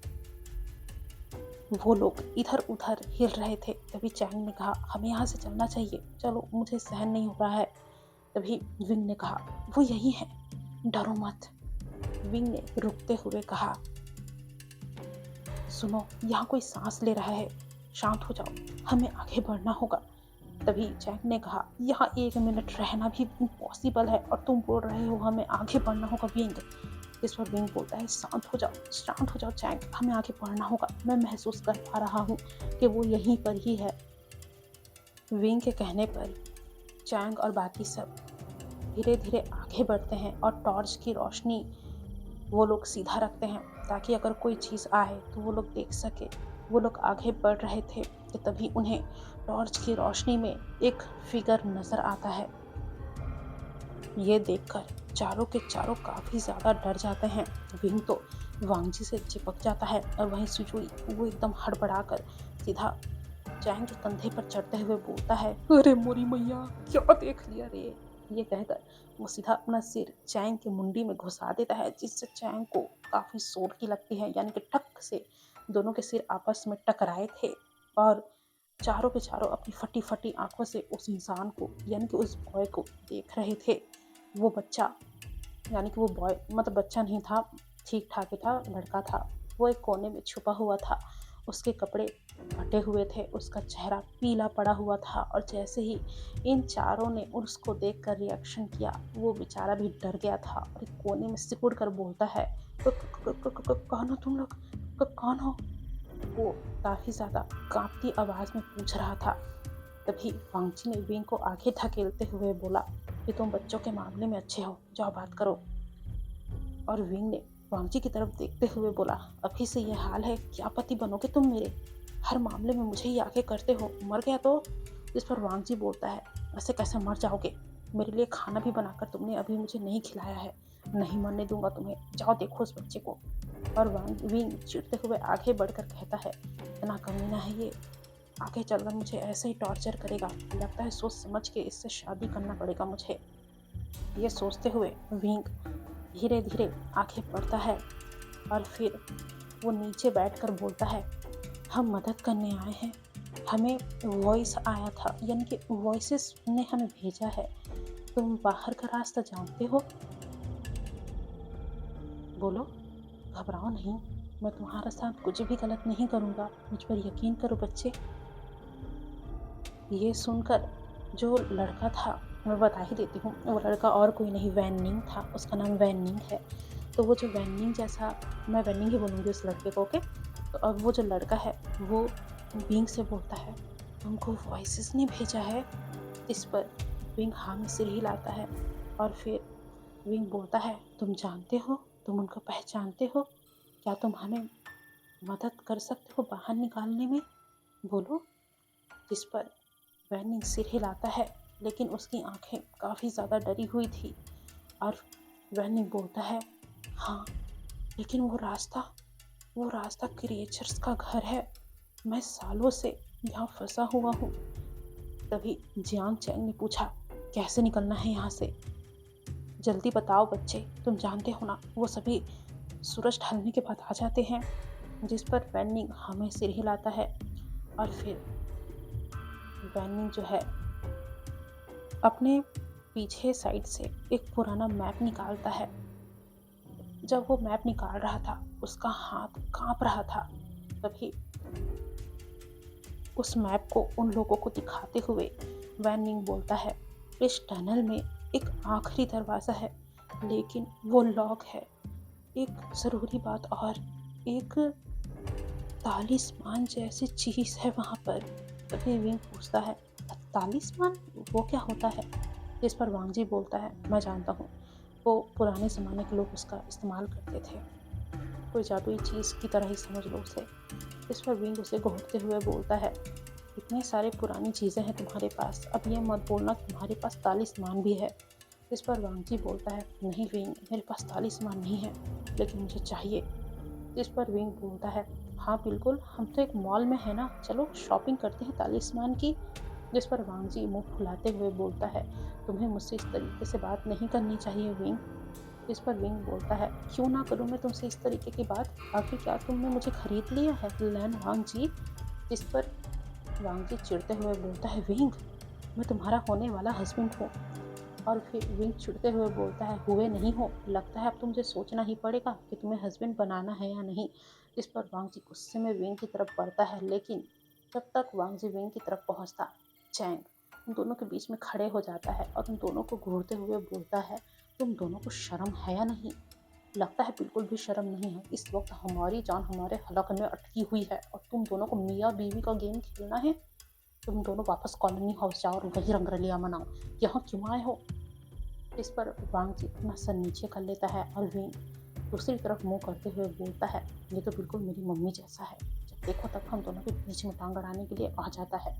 वो लोग इधर-उधर हिल रहे थे। तभी चैंग ने कहा, हमें यहाँ से चलना चाहिए, चलो मुझे सहन नहीं हो रहा है। तभी विंग ने कहा, वो यही है, डरो मत। विंग ने रुकते हुए कहा, सुनो, यहाँ कोई सांस ले रहा है, शांत हो जाओ, हमें आगे बढ़ना होगा। तभी चैंग ने कहा, यहाँ 1 मिनट रहना भी इम्पॉसिबल है और तुम बोल रहे हो हमें आगे बढ़ना होगा विंग। इस पर विंग बोलता है, शांत हो जाओ चैंग, हमें आगे बढ़ना होगा, मैं महसूस कर पा रहा हूँ कि वो यहीं पर ही है। विंग के कहने पर चैंग और बाकी सब धीरे धीरे आगे बढ़ते हैं और टॉर्च की रोशनी वो लोग सीधा रखते हैं, ताकि अगर कोई चीज़ आए तो वो लोग देख सके। वो लोग आगे बढ़ रहे थे कि तभी उन्हें टॉर्च की रोशनी में एक फिगर नजर आता है। ये देखकर चारों के चारों काफ़ी ज़्यादा डर जाते हैं। विंग तो वांगजी से चिपक जाता है और वहीं सुजुई वो एकदम हड़बड़ाकर सीधा चैंग के कंधे पर चढ़ते हुए बोलता है, अरे मोरी मैया, क्या देख लिया रे। ये कहकर वो सीधा अपना सिर चैंग की मुंडी में घुसा देता है, जिससे चैंग को काफ़ी चोट लगती है, यानी कि ठक से दोनों के सिर आपस में टकराए थे और चारों के चारों अपनी फटी फटी आंखों से उस इंसान को, यानी कि उस बॉय को देख रहे थे। वो बच्चा, यानी कि वो बॉय मतलब बच्चा नहीं था, ठीक ठाक ही था, लड़का था। वो एक कोने में छुपा हुआ था, उसके कपड़े फटे हुए थे, उसका चेहरा पीला पड़ा हुआ था और जैसे ही इन चारों ने उसको देखकर रिएक्शन किया, वो बेचारा भी डर गया था और एक कोने में सिकुड़ कर बोलता है, कौन हो तुम लोग, कौन हो। वो काफ़ी ज़्यादा काँपती आवाज़ में पूछ रहा था। तभी वांगची ने विंग को आगे धकेलते हुए बोला कि तुम बच्चों के मामले में अच्छे हो, जाओ बात करो। और विंग ने वांगची की तरफ देखते हुए बोला, अभी से ये हाल है, क्या पति बनोगे तुम मेरे, हर मामले में मुझे ही आगे करते हो, मर गया तो। इस पर वांगची बोलता है, ऐसे कैसे मर जाओगे, मेरे लिए खाना भी बनाकर तुमने अभी मुझे नहीं खिलाया है, नहीं मरने दूंगा तुम्हें, जाओ देखो उस बच्चे को। और विंग चिढ़ते हुए आगे बढ़कर कहता है, इतना कमीना है ये, आगे चलकर मुझे ऐसे ही टॉर्चर करेगा, लगता है सोच समझ के इससे शादी करना पड़ेगा मुझे। ये सोचते हुए विंग धीरे धीरे आगे बढ़ता है और फिर वो नीचे बैठकर बोलता है, हम मदद करने आए हैं, हमें वॉइस आया था, यानी कि वॉइसेस ने हमें भेजा है, तुम बाहर का रास्ता जानते हो, बोलो, घबराओ नहीं, मैं तुम्हारे साथ कुछ भी गलत नहीं करूँगा, मुझ पर यकीन करो बच्चे। ये सुनकर जो लड़का था, मैं बता ही देती हूँ, वो लड़का और कोई नहीं वैन निंग था, उसका नाम वैन निंग है। तो वो जो वैन निंग जैसा, मैं वैन निंग ही बोलूँगी उस लड़के को, ओके। तो अब वो जो लड़का है वो विंग से बोलता है, तुमको वॉइसेस ने भेजा है। इस पर विंग हाँ में सिर हिलाता है और फिर विंग बोलता है, तुम जानते हो, तुम उनको पहचानते हो, क्या तुम हमें मदद कर सकते हो बाहर निकालने में, बोलो। जिस पर वैनिंग सिर हिलाता है, लेकिन उसकी आंखें काफ़ी ज़्यादा डरी हुई थी और वैनिंग बोलता है, हाँ, लेकिन वो रास्ता क्रिएचर्स का घर है, मैं सालों से यहाँ फंसा हुआ हूँ। तभी जियांग चैंग ने पूछा, कैसे निकलना है यहाँ से, जल्दी बताओ बच्चे, तुम जानते हो ना वो सभी सूरज ढलने के बाद आ जाते हैं। जिस पर वैनिंग हमें सिर हिलाता है और फिर वैनिंग जो है अपने पीछे साइड से एक पुराना मैप निकालता है। जब वो मैप निकाल रहा था, उसका हाथ कांप रहा था। तभी उस मैप को उन लोगों को दिखाते हुए वैनिंग बोलता है, इस टनल में एक आखिरी दरवाज़ा है, लेकिन वो लॉक है। एक ज़रूरी बात और, एक तालिस्मान जैसी चीज़ है वहाँ पर। तभी विंग पूछता है, तालिस्मान, वो क्या होता है। जिस पर वांगजी बोलता है, मैं जानता हूँ, वो पुराने ज़माने के लोग उसका इस्तेमाल करते थे। कोई जादुई चीज़ की तरह ही समझ लो उसे। इस पर विंग उसे घूरते हुए बोलता है, इतनी सारी पुरानी चीज़ें हैं तुम्हारे पास, अब ये मत बोलना तुम्हारे पास तालिस्मान भी है। इस पर वांगजी बोलता है, नहीं विंग, मेरे पास तालिस्मान नहीं है, लेकिन मुझे चाहिए। जिस पर विंग बोलता है, हाँ बिल्कुल, हम तो एक मॉल में है ना, चलो शॉपिंग करते हैं तालिस्मान की। जिस पर वांगजी मुंह फुलाते हुए बोलता है, तुम्हें मुझसे इस तरीके से बात नहीं करनी चाहिए विंग। जिस पर विंग बोलता है, क्यों ना करूं मैं तुमसे इस तरीके की बात, आखिर क्या तुमने मुझे खरीद लिया है लैन वांगजी। जिस पर वांगजी चिढ़ते हुए बोलता है, विंग, मैं तुम्हारा होने वाला हस्बैंड हूँ। और फिर विंग चिढ़ते हुए बोलता है, हुए नहीं हो, लगता है अब तो मुझे सोचना ही पड़ेगा कि तुम्हें हस्बैंड बनाना है या नहीं। इस पर वांगजी गुस्से में विंग की तरफ बढ़ता है, लेकिन जब तक वांगजी विंग की तरफ पहुंचता, चैंग उन दोनों के बीच में खड़े हो जाता है और उन दोनों को घूरते हुए बोलता है, तुम दोनों को शर्म है या नहीं। लगता है बिल्कुल भी शर्म नहीं है, इस वक्त हमारी जान हमारे हलक में अटकी हुई है और तुम दोनों को मियाँ बीवी का गेम खेलना है। तुम दोनों वापस कॉलोनी हाउस जाओ और वही रंगरलिया मनाओ, यहाँ क्यों आए हो। इस पर वांगजी अपना सर नीचे कर लेता है और विंग दूसरी तरफ मुंह करते हुए बोलता है, ये तो बिल्कुल मेरी मम्मी जैसा है, जब देखो तब हम दोनों के बीच में टांग अड़ाने के लिए आ जाता है।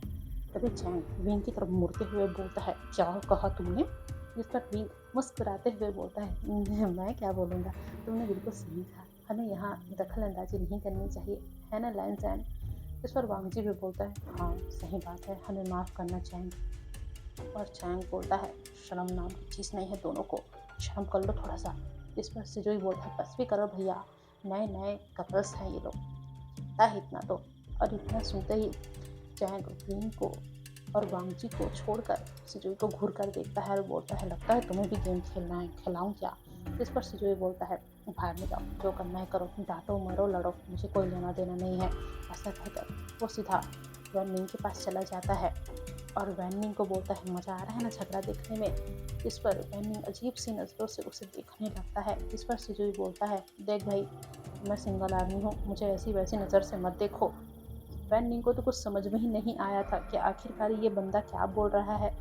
तभी चैंग विंग की तरफ मुड़ते हुए बोलता है, क्या कहा तुमने। जिस पर विंग मुस्कुराते हुए बोलता है, मैं क्या बोलूँगा, तुमने बिल्कुल सही कहा, हमें यहाँ दखल अंदाजी नहीं करनी चाहिए, है ना लैन जैन। इस पर वांगजी भी बोलता है, हाँ सही बात है, हमें माफ़ करना चैंग। और चैंग बोलता है, शर्म नाम की चीज़ नहीं है, दोनों को शर्म कर लो थोड़ा सा। इस पर सिजोई बोलता है, बस भी करो भैया, नए नए कपल्स हैं ये लोग, था इतना तो। और इतना सुनते ही चैंग विंग को और वांगजी को छोड़कर सिजोई को घूर कर देखता है और बोलता है, लगता है तुम्हें भी गेम खेलना है, खिलाऊं क्या। इस पर सिजोई बोलता है, बाहर में जाओ, जो करना है करो, डांटो मरो लड़ो, मुझे कोई लेना देना नहीं है। ऐसा कहकर वो सीधा वैन के पास चला जाता है और वैनिंग को बोलता है, मज़ा आ रहा है ना झगड़ा देखने में। इस पर वैनिंग अजीब सी नज़रों से उसे देखने लगता है। इस पर सिजुई बोलता है, देख भाई, मैं सिंगल आदमी हूँ, मुझे ऐसी वैसी नज़र से मत देखो। वैनिंग को तो कुछ समझ में ही नहीं आया था कि आखिरकार ये बंदा क्या बोल रहा है।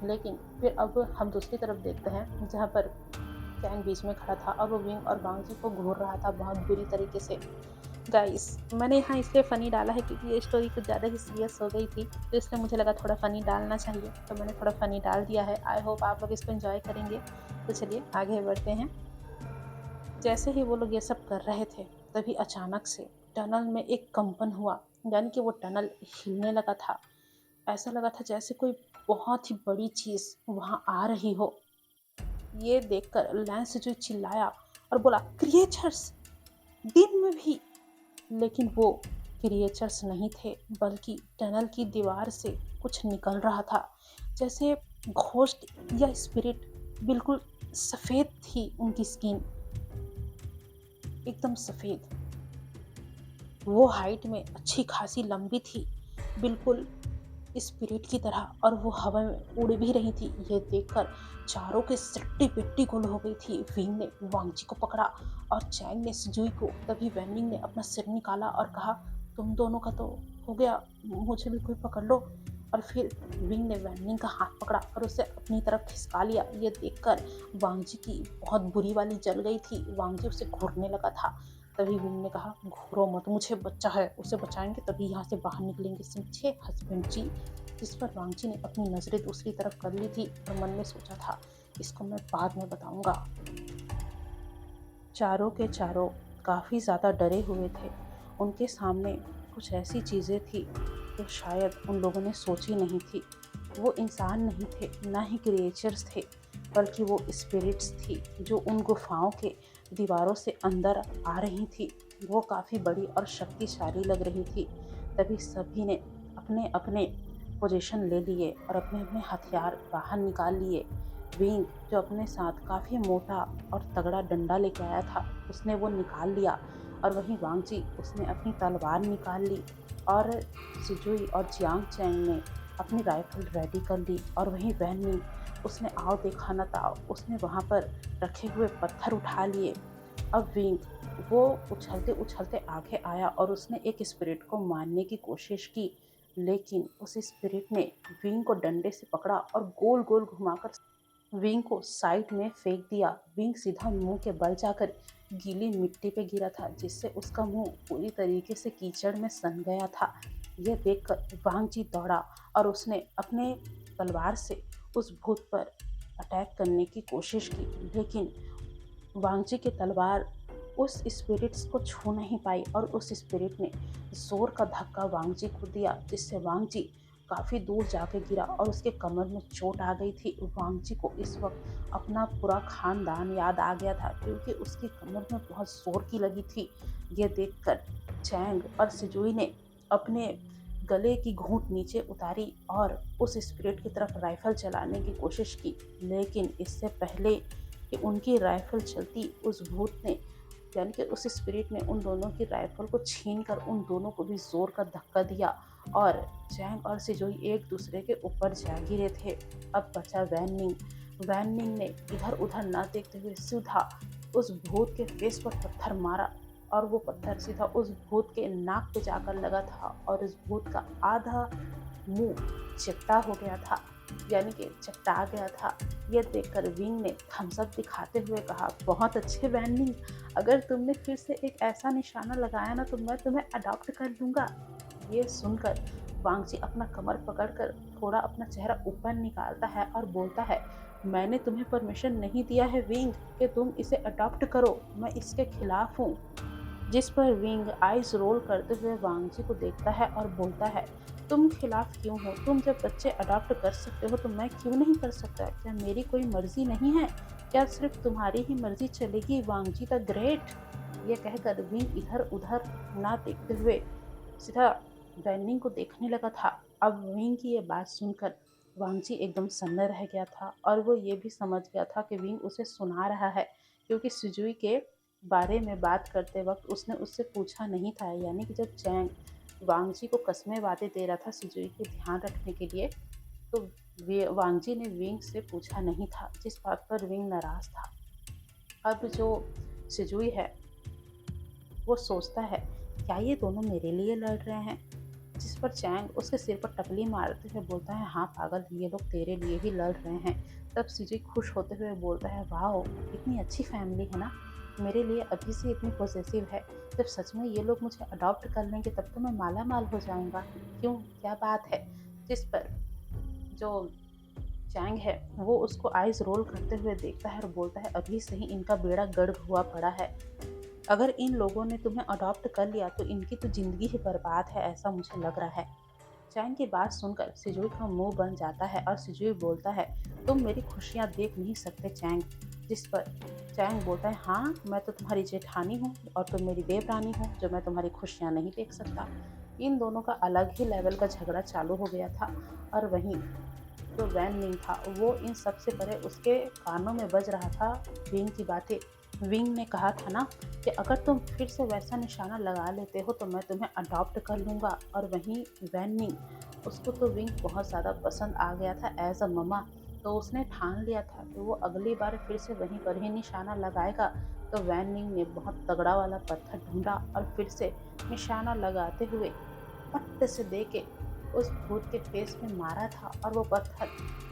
लेकिन फिर अब हम दूसरी तरफ देखते हैं, जहाँ पर चैंग बीच में खड़ा था और वो विंग और वांगजी को घूर रहा था बहुत बुरी तरीके से। गाइस, मैंने यहाँ इसलिए फ़नी डाला है क्योंकि ये स्टोरी कुछ ज़्यादा ही सीरियस हो गई थी, तो इसलिए मुझे लगा थोड़ा फ़नी डालना चाहिए, तो मैंने थोड़ा फ़नी डाल दिया है। आई होप आप लोग इसको एंजॉय करेंगे। तो चलिए आगे बढ़ते हैं। जैसे ही वो लोग ये सब कर रहे थे, तभी अचानक से टनल में एक कंपन हुआ, यानी कि वो टनल हिलने लगा था। ऐसा लगा था जैसे कोई बहुत ही बड़ी चीज़ वहाँ आ रही हो। ये देखकर लैंस जो चिल्लाया और बोला, क्रिएचर्स, दिन में भी। लेकिन वो क्रिएचर्स नहीं थे, बल्कि टनल की दीवार से कुछ निकल रहा था, जैसे घोस्ट या स्पिरिट। बिल्कुल सफ़ेद थी उनकी स्किन, एकदम सफ़ेद। वो हाइट में अच्छी खासी लंबी थी, बिल्कुल स्पिरिट की तरह, और वो हवा में उड़ भी रही थी। ये देखकर चारों के सिट्टी पिट्टी गुल हो गई थी। विंग ने वांगजी को पकड़ा और चैंग ने सिजुई को। तभी वैनिंग ने अपना सिर निकाला और कहा, तुम दोनों का तो हो गया, मुझे भी कोई पकड़ लो। और फिर विंग ने वैनिंग का हाथ पकड़ा और उसे अपनी तरफ खिसका लिया। ये देखकर वांगजी की बहुत बुरी वाली जल गई थी, वांगजी उसे घूरने लगा था। तभी विंग ने कहा, घूरो मत, मुझे बच्चा है, उसे बचाएंगे तभी यहाँ से बाहर निकलेंगे, समझे हस्बैंड जी। जिस पर वांगजी ने अपनी नज़रें दूसरी तरफ कर ली थी और मन में सोचा था, इसको मैं बाद में बताऊंगा। चारों के चारों काफ़ी ज़्यादा डरे हुए थे। उनके सामने कुछ ऐसी चीज़ें थी जो शायद उन लोगों ने सोची नहीं थी। वो इंसान नहीं थे, ना ही क्रिएचर्स थे, बल्कि वो स्पिरिट्स थी जो उन गुफाओं के दीवारों से अंदर आ रही थी। वो काफ़ी बड़ी और शक्तिशाली लग रही थी। तभी सभी ने अपने अपने पोजीशन ले लिए और अपने अपने हथियार बाहर निकाल लिए। विंग, जो अपने साथ काफ़ी मोटा और तगड़ा डंडा लेके आया था, उसने वो निकाल लिया। और वहीं वांगजी, उसने अपनी तलवार निकाल ली। और सिजुई और जियांग चैंग ने अपनी राइफल रेडी कर ली। और वहीं वैन, उसने आओ देखा न ताओ, उसने वहाँ पर रखे हुए पत्थर उठा लिए। अब विंग, वो उछलते उछलते आगे आया और उसने एक स्पिरिट को मारने की कोशिश की, लेकिन उस स्पिरिट ने विंग को डंडे से पकड़ा और गोल गोल घुमाकर विंग को साइड में फेंक दिया। विंग सीधा मुंह के बल जाकर गीली मिट्टी पे गिरा था, जिससे उसका मुंह पूरी तरीके से कीचड़ में सन गया था। यह देखकर वांग जी दौड़ा और उसने अपने तलवार से उस भूत पर अटैक करने की कोशिश की, लेकिन वांग जी की तलवार उस स्पिरिट्स को छू नहीं पाई और उस स्पिरिट ने जोर का धक्का वांग जी को दिया, जिससे वांग जी काफी दूर जाके गिरा और उसके कमर में चोट आ गई थी। वांग जी को इस वक्त अपना पूरा खानदान याद आ गया था, क्योंकि उसकी कमर में बहुत जोर की लगी थी। यह देखकर चैंग और सिजुई ने अपने गले की घूंट नीचे उतारी और उस स्पिरिट की तरफ राइफल चलाने की कोशिश की, लेकिन इससे पहले कि उनकी राइफल चलती, उस भूत ने यानी कि उस स्पिरिट ने उन दोनों की राइफल को छीन कर उन दोनों को भी जोर का धक्का दिया और चैंग और सिजोई एक दूसरे के ऊपर जा गिरे थे। अब बचा वैन निंग ने इधर उधर न देखते हुए सीधा उस भूत के फेस पर पत्थर मारा और वो पत्थर सीधा उस भूत के नाक पे जाकर लगा था और उस भूत का आधा मुंह चिपटा हो गया था, यानी कि चपटा गया था। यह देखकर विंग ने थम्स अप दिखाते हुए कहा, बहुत अच्छे वैनिंग, अगर तुमने फिर से एक ऐसा निशाना लगाया ना तो मैं तुम्हें अडॉप्ट कर लूंगा। ये सुनकर वांगची अपना कमर पकड़कर थोड़ा अपना चेहरा ऊपर निकालता है और बोलता है, मैंने तुम्हें परमिशन नहीं दिया है विंग कि तुम इसे अडॉप्ट करो, मैं इसके खिलाफ हूँ। जिस पर विंग आइज रोल करते हुए वांगजी को देखता है और बोलता है, तुम खिलाफ क्यों हो? तुम जब बच्चे अडॉप्ट कर सकते हो तो मैं क्यों नहीं कर सकता? क्या मेरी कोई मर्जी नहीं है? क्या सिर्फ तुम्हारी ही मर्जी चलेगी वांगजी द ग्रेट? ये कहकर विंग इधर उधर ना देखते हुए सीधा वैनिंग को देखने लगा था। अब विंग की ये बात सुनकर वांगजी एकदम सन्न रह गया था और वो ये भी समझ गया था कि विंग उसे सुना रहा है, क्योंकि सिजुई के बारे में बात करते वक्त उसने उससे पूछा नहीं था, यानी कि जब चैंग वांगजी को कस्में वादे दे रहा था सिजुई के ध्यान रखने के लिए, तो वांगजी ने विंग से पूछा नहीं था, जिस बात पर विंग नाराज था। अब जो सिजुई है वो सोचता है, क्या ये दोनों मेरे लिए लड़ रहे हैं? जिस पर चैंग उसके सिर पर टकली मारते हुए बोलता है, हाँ पागल, ये लोग तेरे लिए ही लड़ रहे हैं। तब सिजुई खुश होते हुए बोलता है, वाह कितनी अच्छी फैमिली है ना, मेरे लिए अभी से इतनी पॉजिटिव है। जब सच में ये लोग मुझे अडॉप्ट कर लेंगे तब तो मैं माला माल हो जाऊंगा। क्यों, क्या बात है? जिस पर जो चैंग है वो उसको आइज रोल करते हुए देखता है और बोलता है, अभी से ही इनका बेड़ा गर्क हुआ पड़ा है। अगर इन लोगों ने तुम्हें अडॉप्ट कर लिया तो इनकी तो जिंदगी ही बर्बाद है, ऐसा मुझे लग रहा है। चैंग की बात सुनकर सिजुई का मुंह बन जाता है और सिजुई बोलता है, तुम मेरी खुशियां देख नहीं सकते चैंग। जिस पर चैंग बोलता है, हाँ मैं तो तुम्हारी जेठानी हूँ और तुम मेरी देवरानी हो, जो मैं तुम्हारी खुशियां नहीं देख सकता। इन दोनों का अलग ही लेवल का झगड़ा चालू हो गया था और वहीं जो वैन निंग था वो इन सबसे परे उसके कानों में बज रहा था विंग की बातें। विंग ने कहा था ना कि अगर तुम फिर से वैसा निशाना लगा लेते हो तो मैं तुम्हें अडॉप्ट कर लूँगा। और वहीं वैन निंग, उसको तो विंग बहुत ज़्यादा पसंद आ गया था एज अ ममा, तो उसने ठान लिया था कि वो अगली बार फिर से वहीं पर ही निशाना लगाएगा। तो वैन निंग ने बहुत तगड़ा वाला पत्थर ढूंढा और फिर से निशाना लगाते हुए पट्ट से दे के उस भूत के फेस में मारा था और वो पत्थर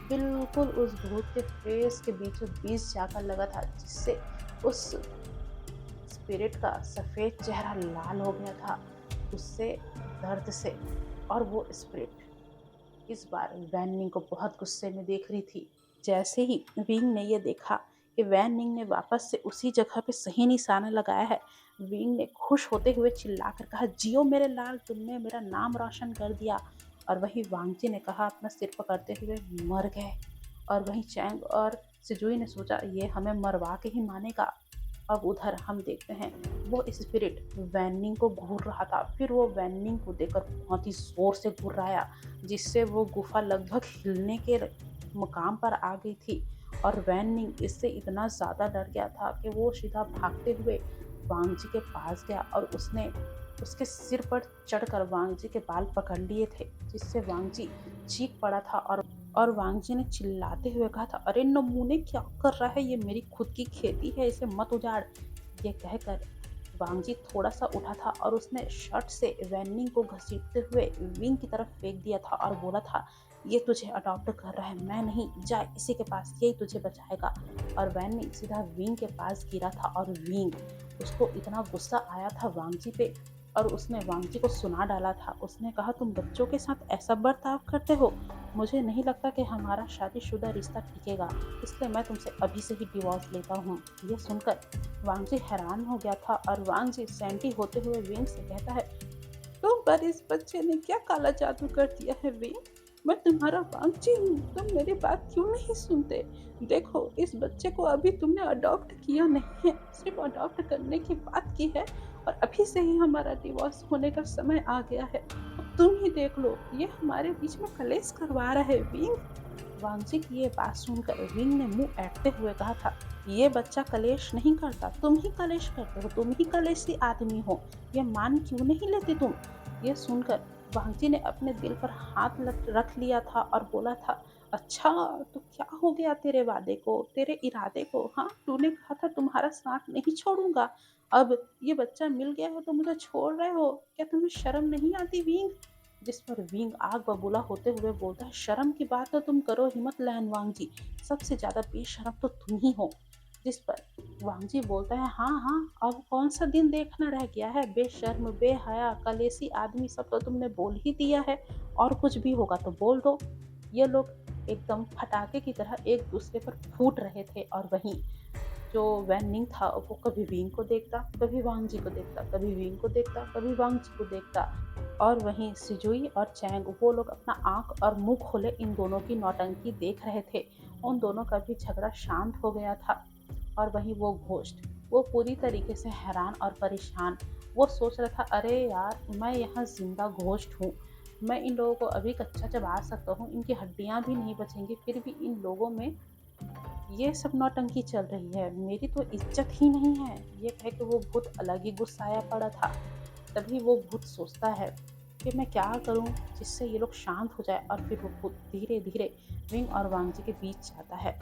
बिल्कुल उस भूत के फेस के बीचों बीच जाकर लगा था, जिससे उस स्पिरिट का सफेद चेहरा लाल हो गया था उससे, दर्द से। और वो स्पिरिट इस बार वैन निंग को बहुत गुस्से में देख रही थी। जैसे ही विंग ने ये देखा कि वैन निंग ने वापस से उसी जगह पे सही निशाना लगाया है, विंग ने खुश होते हुए चिल्लाकर कहा, जियो मेरे लाल, तुमने मेरा नाम रोशन कर दिया। और वही वांगजी ने कहा अपना सिर पकड़ते हुए, मर गए। और वहीं चैंग और सिजुई ने सोचा, ये हमें मरवा के ही मानेगा। अब उधर हम देखते हैं वो स्पिरिट वैनिंग को घूर रहा था, फिर वो वैनिंग को देखकर बहुत ही जोर से घुर्राया, जिससे वो गुफा लगभग हिलने के मुकाम पर आ गई थी। और वैनिंग इससे इतना ज़्यादा डर गया था कि वो सीधा भागते हुए वांगजी के पास गया और उसने उसके सिर पर चढ़कर वांगजी के बाल पकड़ लिए थे, जिससे वांगजी चीख पड़ा था। और वांगजी ने चिल्लाते हुए कहा था, अरे नमूने क्या कर रहा है, ये मेरी खुद की खेती है, इसे मत उजाड़। ये कहकर वांगजी थोड़ा सा उठा था और उसने शर्ट से वैनिंग को घसीटते हुए विंग की तरफ फेंक दिया था और बोला था, ये तुझे अडॉप्ट कर रहा है, मैं नहीं, जा इसी के पास, यही तुझे बचाएगा। और वैन निंग सीधा विंग के पास गिरा था और विंग, उसको इतना गुस्सा आया था वांगजी पे और उसने वांगजी को सुना डाला था। उसने कहा, तुम बच्चों के साथ ऐसा बर्ताव करते हो, मुझे नहीं लगता कि हमारा शादीशुदा रिश्ता टिकेगा, इसलिए मैं तुमसे अभी से ही डिवोर्स लेता हूँ। ये सुनकर वांगजी हैरान हो गया था और वांगजी सैंटी होते हुए विंग से कहता है, तुम पर इस बच्चे ने क्या काला जादू कर दिया है विंग? मैं तुम्हारा वांगची हूँ, तुम मेरी बात क्यों नहीं सुनते? देखो, इस बच्चे को अभी तुमने अडॉप्ट किया नहीं है, सिर्फ अडॉप्ट करने की बात की है और अभी से ही हमारा डिवोर्स होने का समय आ गया है। अब तुम ही देख लो, ये हमारे बीच में कलेश करवा रहा है विंग। वांगची की ये बात सुनकर विंग ने मुंह ऐंठते हुए कहा था, ये बच्चा कलेश नहीं करता, तुम ही कलेश करते हो, तुम ही कलेशी आदमी हो, ये मान क्यों नहीं लेते तुम? ये सुनकर वांगजी ने अपने दिल पर हाथ रख लिया था और बोला था, अच्छा, तो क्या हो गया तेरे वादे को, तेरे इरादे को? हाँ, तूने कहा था तुम्हारा साथ नहीं छोड़ूंगा, अब ये बच्चा मिल गया है तो मुझे छोड़ रहे हो? क्या तुम्हें शर्म नहीं आती विंग? जिस पर विंग आग बबूला होते हुए बोलता है, शर्म की बात तो तुम करो हिम्मत लैन वांगजी, सबसे ज्यादा बेशरम तो तुम ही हो। जिस पर वांगजी बोलता है, हाँ हाँ, अब कौन सा दिन देखना रह गया है, बेशर्म बेहया कलेसी आदमी, सब तो तुमने बोल ही दिया है, और कुछ भी होगा तो बोल दो। ये लोग एकदम फटाके की तरह एक दूसरे पर फूट रहे थे और वहीं जो वैन निंग था वो कभी विंग को देखता, कभी वांगजी को देखता, कभी विंग को देखता, कभी वांगजी को देखता। और वहीं सिजुई और चैंग वो लोग अपना आंख और मुंह खोले इन दोनों की नौटंकी देख रहे थे। उन दोनों का भी झगड़ा शांत हो गया था। और वहीं वो घोस्ट, वो पूरी तरीके से हैरान और परेशान, वो सोच रहा था, अरे यार, मैं यहाँ जिंदा घोस्ट हूँ, मैं इन लोगों को अभी कच्चा चबा सकता हूँ, इनकी हड्डियाँ भी नहीं बचेंगी, फिर भी इन लोगों में ये सब नौटंकी चल रही है, मेरी तो इज्जत ही नहीं है। ये कह के वो भूत अलग ही गुस्साया पड़ा था। तभी वो भूत सोचता है कि मैं क्या करूं जिससे ये लोग शांत हो जाए, और फिर वो भूत धीरे धीरे विंग और वांगजी के बीच जाता है,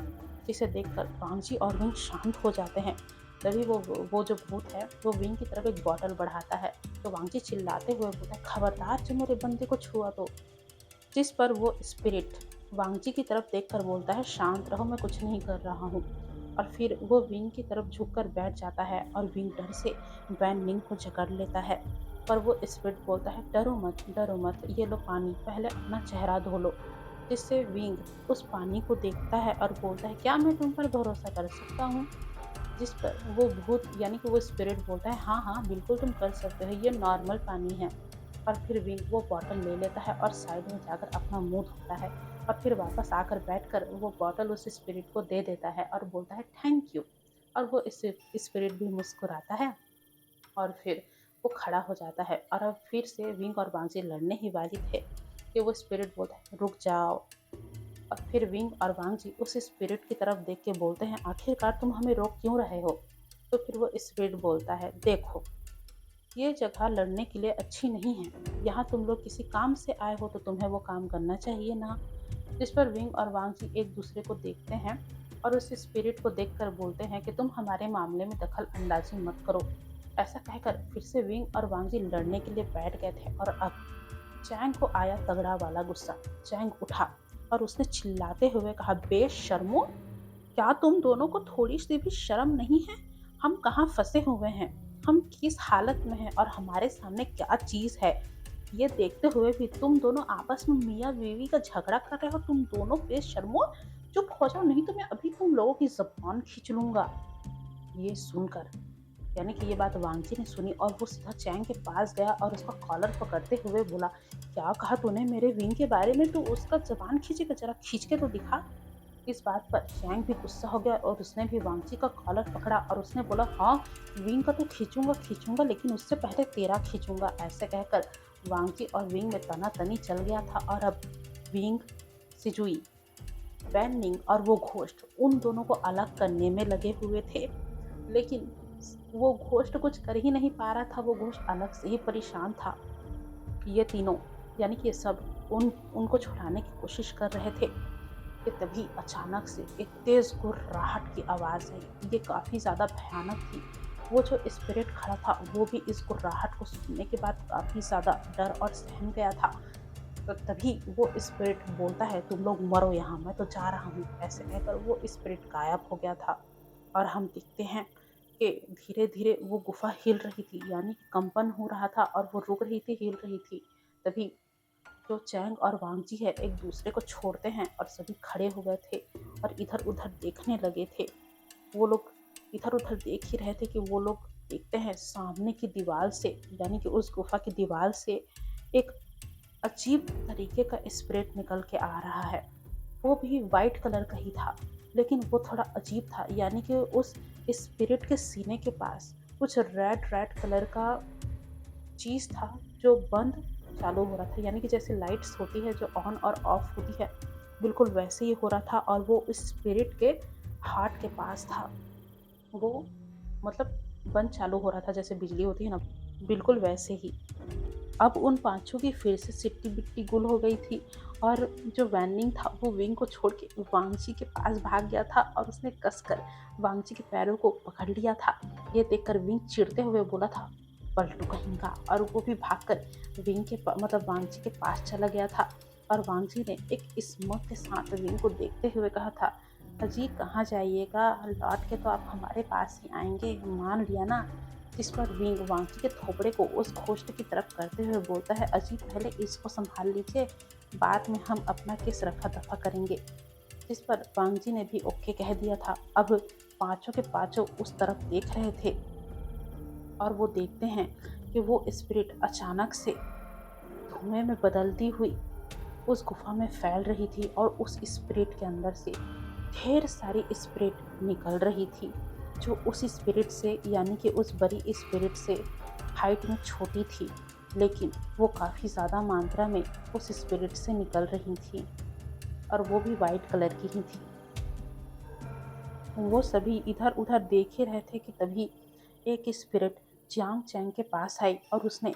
जिसे देखकर वांगजी और विंग शांत हो जाते हैं। तभी वो जो भूत है वो विंग की तरफ एक बॉटल बढ़ाता है, तो वांगजी चिल्लाते हुए बोलता है, खबरदार जो मेरे बंदे को छुआ तो। जिस पर वो स्पिरिट वांगजी की तरफ देखकर बोलता है, शांत रहो, मैं कुछ नहीं कर रहा हूँ। और फिर वो विंग की तरफ झुककर बैठ जाता है और विंग डर से वैन निंग को जकड़ लेता है। पर वो स्पिरिट बोलता है, डरो मत, डरो मत, ये लो पानी, पहले अपना चेहरा धो लो। जिससे विंग उस पानी को देखता है और बोलता है, क्या मैं तुम पर भरोसा कर सकता हूँ? जिस पर वो भूत यानी कि वो स्पिरिट बोलता है, हाँ हाँ, बिल्कुल तुम कर सकते हो, ये नॉर्मल पानी है। और फिर विंग वो बॉटल ले लेता है और साइड में जाकर अपना मुंह धोता है और फिर वापस आकर बैठकर वो बॉटल उस स्पिरिट को दे देता है और बोलता है, थैंक यू। और वो स्पिरिट भी मुस्कुराता है और फिर वो खड़ा हो जाता है। और अब फिर से विंग और बांजी लड़ने ही वाली थे कि वो स्पिरिट बोलता है, रुक जाओ। और फिर विंग और वांगजी उस स्पिरिट की तरफ देख के बोलते हैं, आखिरकार तुम हमें रोक क्यों रहे हो? तो फिर वो स्पिरिट बोलता है, देखो, ये जगह लड़ने के लिए अच्छी नहीं है, यहाँ तुम लोग किसी काम से आए हो तो तुम्हें वो काम करना चाहिए ना। जिस पर विंग और वांगजी एक दूसरे को देखते हैं और उस स्पिरिट को देखकर बोलते हैं कि तुम हमारे मामले में दखल अंदाजी मत करो। ऐसा कहकर फिर से विंग और वांगजी लड़ने के लिए बैठ गए थे। और अब चैंग को आया तगड़ा वाला गुस्सा। चैंग उठा और उसने चिल्लाते हुए कहा, बेशर्मो, क्या तुम दोनों को थोड़ी सी भी शर्म नहीं है? हम कहाँ फंसे हुए हैं, हम किस हालत में हैं और हमारे सामने क्या चीज़ है, ये देखते हुए भी तुम दोनों आपस में मियाँ बीवी का झगड़ा कर रहे हो। तुम दोनों बेशर्मो, चुप हो जाओ, नहीं तो मैं अभी तुम लोगों की ज़बान खींच लूँगा। ये सुनकर यानी कि ये बात वांगजी ने सुनी और वो सीधा चैंग के पास गया और उसका कॉलर पकड़ते हुए बोला, क्या कहा तूने मेरे विंग के बारे में? तू उसका जबान खींचेगा, जरा खींच के तो दिखा। इस बात पर चैंग भी गुस्सा हो गया और उसने भी वांगजी का कॉलर पकड़ा और उसने बोला, हाँ, विंग का तो खींचूंगा खींचूंगा, लेकिन उससे पहले तेरा खींचूंगा। ऐसे कहकर वांगजी और विंग में तना तनी चल गया था। और अब विंग, सिजुई, वैन निंग और वो घोस्ट उन दोनों को अलग करने में लगे हुए थे, लेकिन वो घोस्ट कुछ कर ही नहीं पा रहा था। वो घोस्ट अलग से ही परेशान था। ये तीनों यानी कि ये सब उनको छुड़ाने की कोशिश कर रहे थे कि तभी अचानक से एक तेज गुर्राहट की आवाज़ आई। ये काफ़ी ज़्यादा भयानक थी। वो जो स्पिरिट खड़ा था वो भी इस गुर्राहट को सुनने के बाद काफ़ी ज़्यादा डर और सहम गया था। तो तभी वो स्पिरिट बोलता है, तुम लोग मरो यहाँ, मैं तो जा रहा हूँ। ऐसे कहकर वो स्पिरिट गायब हो गया था। और हम देखते हैं कि धीरे धीरे वो गुफा हिल रही थी, यानी कि कंपन हो रहा था और वो रुक रही थी, हिल रही थी। तभी जो चैंग और वांगजी है एक दूसरे को छोड़ते हैं और सभी खड़े हो गए थे और इधर उधर देखने लगे थे। वो लोग इधर उधर देख ही रहे थे कि वो लोग देखते हैं सामने की दीवार से, यानी कि उस गुफा की दीवार से एक अजीब तरीके का स्पिरिट निकल के आ रहा है। वो भी वाइट कलर का ही था, लेकिन वो थोड़ा अजीब था, यानी कि उस स्पिरिट के सीने के पास कुछ रेड रेड कलर का चीज़ था जो बंद चालू हो रहा था, यानी कि जैसे लाइट्स होती है जो ऑन और ऑफ होती है, बिल्कुल वैसे ही हो रहा था। और वो उस स्पिरिट के हार्ट के पास था। वो मतलब बंद चालू हो रहा था जैसे बिजली होती है ना, बिल्कुल वैसे ही। अब उन पांचों की फिर से सिट्टी बिट्टी गुल हो गई थी और जो वैनिंग था वो विंग को छोड़ के वांगची के पास भाग गया था और उसने कसकर वांगची के पैरों को पकड़ लिया था। ये देखकर विंग चिढ़ते हुए बोला था, पलटू कहीं का, और वो भी भागकर विंग के मतलब वांगची के पास चला गया था। और वांगची ने एक स्मोक के साथ विंग को देखते हुए कहा था, अजी कहाँ जाइएगा, लौट के तो आप हमारे पास ही आएंगे, मान लिया ना। जिस पर विंग वांगची के थोपड़े को उस घोस्ट की तरफ करते हुए बोलता है, अजी पहले इसको संभाल लीजिए, बाद में हम अपना केस रफा दफा करेंगे। जिस पर वांगजी ने भी ओके कह दिया था। अब पांचों के पांचों उस तरफ देख रहे थे और वो देखते हैं कि वो स्पिरिट अचानक से धुएं में बदलती हुई उस गुफा में फैल रही थी और उस स्पिरिट के अंदर से ढेर सारी स्पिरिट निकल रही थी जो उस स्पिरिट से, यानी कि उस बड़ी स्पिरिट से हाइट में छोटी थी, लेकिन वो काफ़ी ज़्यादा मात्रा में उस स्पिरिट से निकल रही थी और वो भी वाइट कलर की ही थी। वो सभी इधर उधर देख ही रहे थे कि तभी एक स्पिरिट जियांग चैंग के पास आई और उसने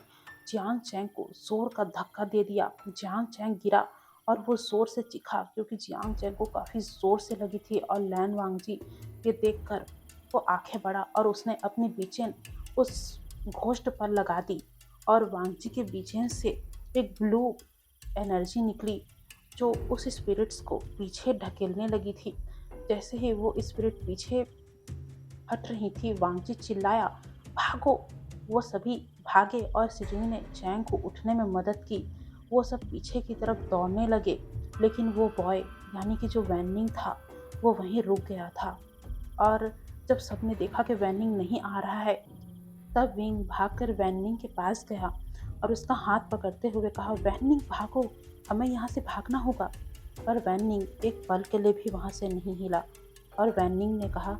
जियांग चैंग को जोर का धक्का दे दिया। जियांग चैंग गिरा और वो जोर से चीखा क्योंकि जियांग चैंग को काफ़ी जोर से लगी थी। और लैन वांगजी ये देखकर वो आंखें बढ़ा और उसने अपनी बीचेन उस घोस्ट पर लगा दी और वांगजी के बीचेन से एक ब्लू एनर्जी निकली जो उस स्पिरिट्स को पीछे ढकेलने लगी थी। जैसे ही वो स्पिरिट पीछे हट रही थी, वांगजी चिल्लाया, भागो। वो सभी भागे और सिजुई ने चैंग को उठने में मदद की। वो सब पीछे की तरफ दौड़ने लगे, लेकिन वो बॉय यानी कि जो वैनिंग था वो वहीं रुक गया था। और जब सबने देखा कि वैनिंग नहीं आ रहा है, तब विंग भागकर वैनिंग के पास गया और उसका हाथ पकड़ते हुए कहा, वैनिंग भागो, हमें यहाँ से भागना होगा। पर वैनिंग एक पल के लिए भी वहाँ से नहीं हिला और वैनिंग ने कहा,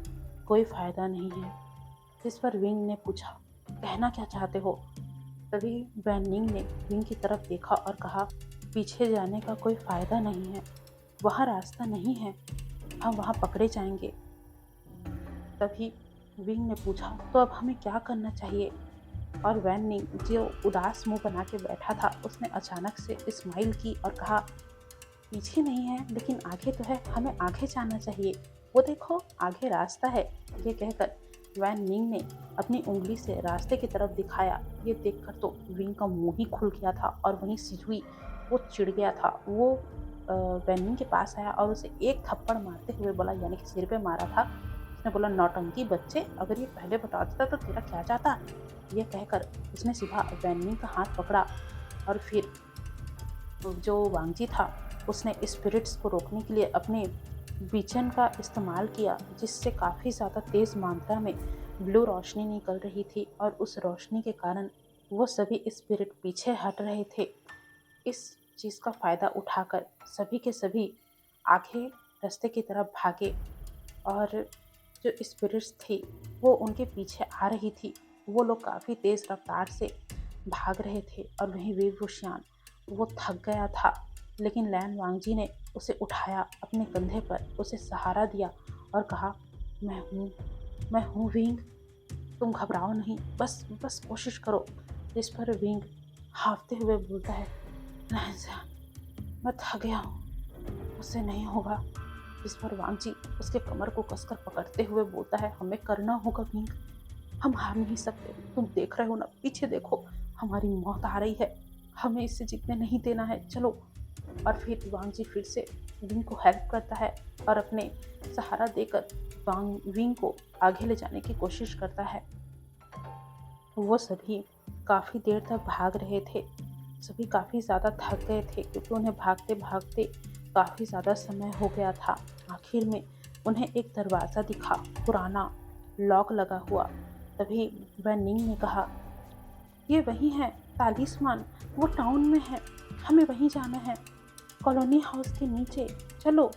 कोई फायदा नहीं है। जिस पर विंग ने पूछा, कहना क्या चाहते हो? तभी वैनिंग ने विंग की तरफ देखा और कहा, पीछे जाने का कोई फायदा नहीं है, वहाँ रास्ता नहीं है, हम वहाँ पकड़े जाएंगे। तभी विंग ने पूछा, तो अब हमें क्या करना चाहिए? और वैनिंग जो उदास मुंह बना के बैठा था उसने अचानक से स्माइल की और कहा, पीछे नहीं है लेकिन आगे तो है, हमें आगे जाना चाहिए, वो देखो आगे रास्ता है। ये कहकर वैन निंग ने अपनी उंगली से रास्ते की तरफ दिखाया। ये देखकर तो विंग का मुंह ही खुल गया था और वहीं सिजुई वो चिढ़ गया था। वो वैन निंग के पास आया और उसे एक थप्पड़ मारते हुए बोला, यानी कि सिर पे मारा था। उसने बोला, नौटंकी बच्चे, अगर ये पहले बता देता तो तेरा क्या जाता। यह कहकर उसने सीधा वैन निंग का हाथ पकड़ा और फिर जो वांगजी था उसने स्पिरिट्स को रोकने के लिए अपने बीचन का इस्तेमाल किया, जिससे काफ़ी ज़्यादा तेज़ मात्रा में ब्लू रोशनी निकल रही थी और उस रोशनी के कारण वो सभी स्पिरिट पीछे हट रहे थे। इस चीज़ का फ़ायदा उठाकर सभी के सभी आगे रास्ते की तरफ भागे और जो स्पिरिट्स थी वो उनके पीछे आ रही थी। वो लोग काफ़ी तेज़ रफ्तार से भाग रहे थे और वहीं वीर वुशियान वो थक गया था, लेकिन लैन वांगजी ने उसे उठाया अपने कंधे पर, उसे सहारा दिया और कहा, मैं हूँ विंग, तुम घबराओ नहीं, बस बस कोशिश करो। जिस पर विंग हाफते हुए बोलता है, लैन मैं थक गया हूँ, मुझसे नहीं होगा। जिस पर वांगजी उसके कमर को कसकर पकड़ते हुए बोलता है, हमें करना होगा विंग, हम हार नहीं सकते, तुम देख रहे हो ना, पीछे देखो, हमारी मौत आ रही है, हमें इससे जीतने नहीं देना है, चलो। और फिर वांग जी फिर से विंग को हेल्प करता है और अपने सहारा देकर विंग को आगे ले जाने की कोशिश करता है। वो सभी काफ़ी देर तक भाग रहे थे। सभी काफ़ी ज़्यादा थक गए थे क्योंकि उन्हें भागते-भागते काफ़ी ज़्यादा समय हो गया था। आखिर में उन्हें एक दरवाज़ा दिखा, पुराना, लॉक लगा हुआ। तभी वैन निंग ने कहा, "ये वही है, तालिस्मान, वो टाउन में है, हमें वहीं जाना है, कॉलोनी हाउस के नीचे, चलो।"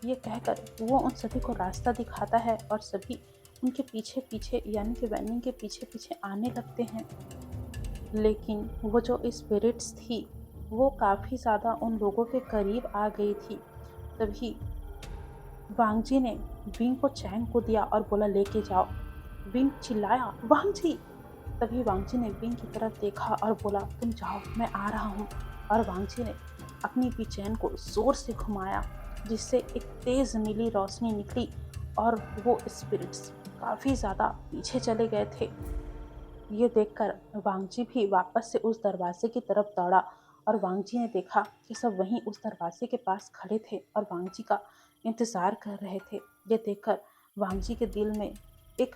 ये कहकर वो उन सभी को रास्ता दिखाता है और सभी उनके पीछे-पीछे यानी कि वैन निंग के पीछे-पीछे आने लगते हैं। लेकिन वो जो स्पिरिट्स थी, वो काफ़ी ज़्यादा उन लोगों के करीब आ गई थी। तभी वांग जी ने विंग को चैंग को दिया और बोला, लेके जाओ। विंग चिल्लाया, वांग जी। तभी वांग जी ने विंग की तरफ देखा और बोला, तुम जाओ, मैं आ रहा हूँ। और वांग जी ने अपनी चैन को जोर से घुमाया, जिससे एक तेज नीली रोशनी निकली और वो स्पिरिट्स काफ़ी ज़्यादा पीछे चले गए थे। ये देखकर वांग जी भी वापस से उस दरवाजे की तरफ दौड़ा और वांग जी ने देखा कि सब वहीं उस दरवाजे के पास खड़े थे और वांग जी का इंतजार कर रहे थे। ये देखकर वांग जी के दिल में एक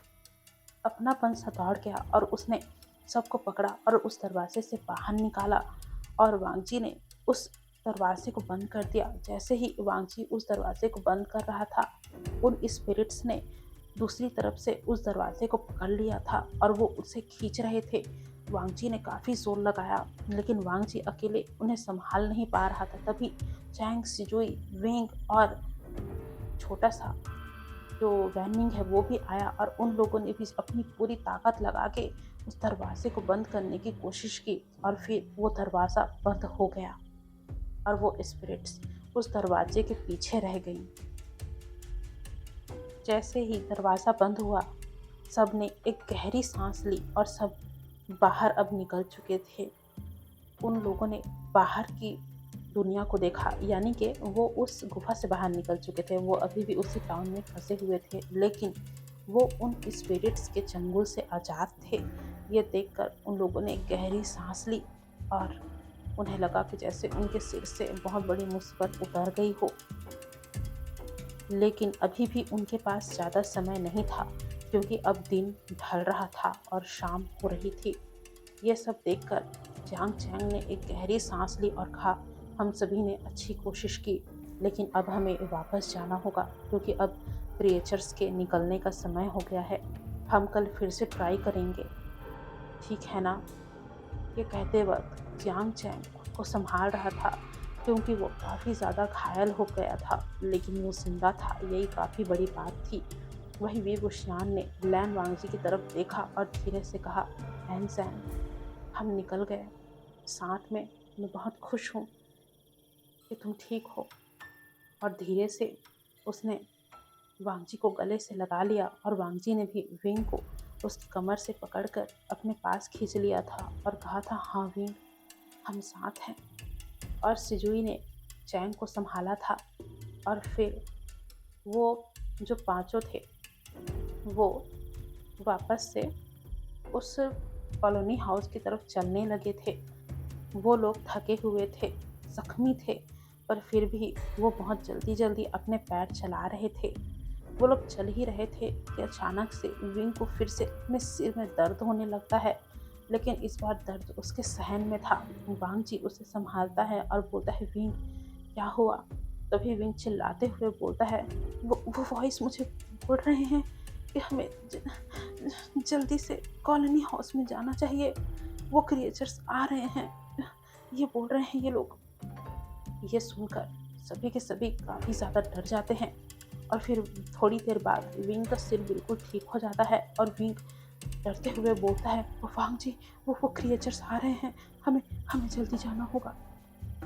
अपनापन सा दौड़ गया और उसने सबको पकड़ा और उस दरवाजे से बाहर निकाला और वांग जी ने उस दरवाजे को बंद कर दिया। जैसे ही वांग जी उस दरवाजे को बंद कर रहा था, उन स्पिरिट्स ने दूसरी तरफ से उस दरवाजे को पकड़ लिया था और वो उसे खींच रहे थे। वांग जी ने काफ़ी जोर लगाया, लेकिन वांग जी अकेले उन्हें संभाल नहीं पा रहा था। तभी चैंग, सिजुई, विंग और छोटा सा जो वैनिंग है वो भी आया और उन लोगों ने भी अपनी पूरी ताकत लगा के उस दरवाजे को बंद करने की कोशिश की और फिर वो दरवाज़ा बंद हो गया और वो स्पिरिट्स उस दरवाजे के पीछे रह गई। जैसे ही दरवाज़ा बंद हुआ, सब ने एक गहरी सांस ली और सब बाहर अब निकल चुके थे। उन लोगों ने बाहर की दुनिया को देखा, यानी कि वो उस गुफा से बाहर निकल चुके थे। वो अभी भी उसी टाउन में फंसे हुए थे, लेकिन वो उन स्पिरिट्स के चंगुल से आज़ाद थे। ये देखकर उन लोगों ने गहरी सांस ली और उन्हें लगा कि जैसे उनके सिर से बहुत बड़ी मुसीबत उतर गई हो। लेकिन अभी भी उनके पास ज़्यादा समय नहीं था, क्योंकि अब दिन ढल रहा था और शाम हो रही थी। ये सब देखकर जियांग चैंग ने एक गहरी सांस ली और कहा, हम सभी ने अच्छी कोशिश की, लेकिन अब हमें वापस जाना होगा, क्योंकि अब क्रिएचर्स के निकलने का समय हो गया है। हम कल फिर से ट्राई करेंगे, ठीक है ना? ये कहते वक्त जियांग चैंग खुद को संभाल रहा था, क्योंकि वो काफ़ी ज़्यादा घायल हो गया था, लेकिन वो जिंदा था, यही काफ़ी बड़ी बात थी। वही वीर बुशियान ने लैन वांगजी की तरफ देखा और धीरे से कहा, लैन सैन, हम निकल गए साथ में, मैं बहुत खुश हूँ कि तुम ठीक हो। और धीरे से उसने वांगजी को गले से लगा लिया और वांगजी ने भी विंग को उसकी कमर से पकड़कर अपने पास खींच लिया था और कहा था, हाँ विंग, हम साथ हैं। और सिजुई ने चैंग को संभाला था और फिर वो जो पांचों थे वो वापस से उस कॉलोनी हाउस की तरफ चलने लगे थे। वो लोग थके हुए थे, जख्मी थे, पर फिर भी वो बहुत जल्दी जल्दी अपने पैर चला रहे थे। वो लोग चल ही रहे थे कि अचानक से विंग को फिर से अपने सिर में दर्द होने लगता है, लेकिन इस बार दर्द उसके सहन में था। वांग जी उसे संभालता है और बोलता है, विंग क्या हुआ? तभी विंग चिल्लाते हुए बोलता है, वो वॉइस मुझे बोल रहे हैं कि हमें जल्दी से कॉलोनी हाउस में जाना चाहिए, वो क्रिएचर्स आ रहे हैं, ये बोल रहे हैं ये लोग। ये सुनकर सभी के सभी काफ़ी ज़्यादा डर जाते हैं और फिर थोड़ी देर बाद विंग का सिर बिल्कुल ठीक हो जाता है और विंग डरते हुए बोलता है, वो वांग जी, वो क्रिएचर्स आ रहे हैं, हमें हमें जल्दी जाना होगा।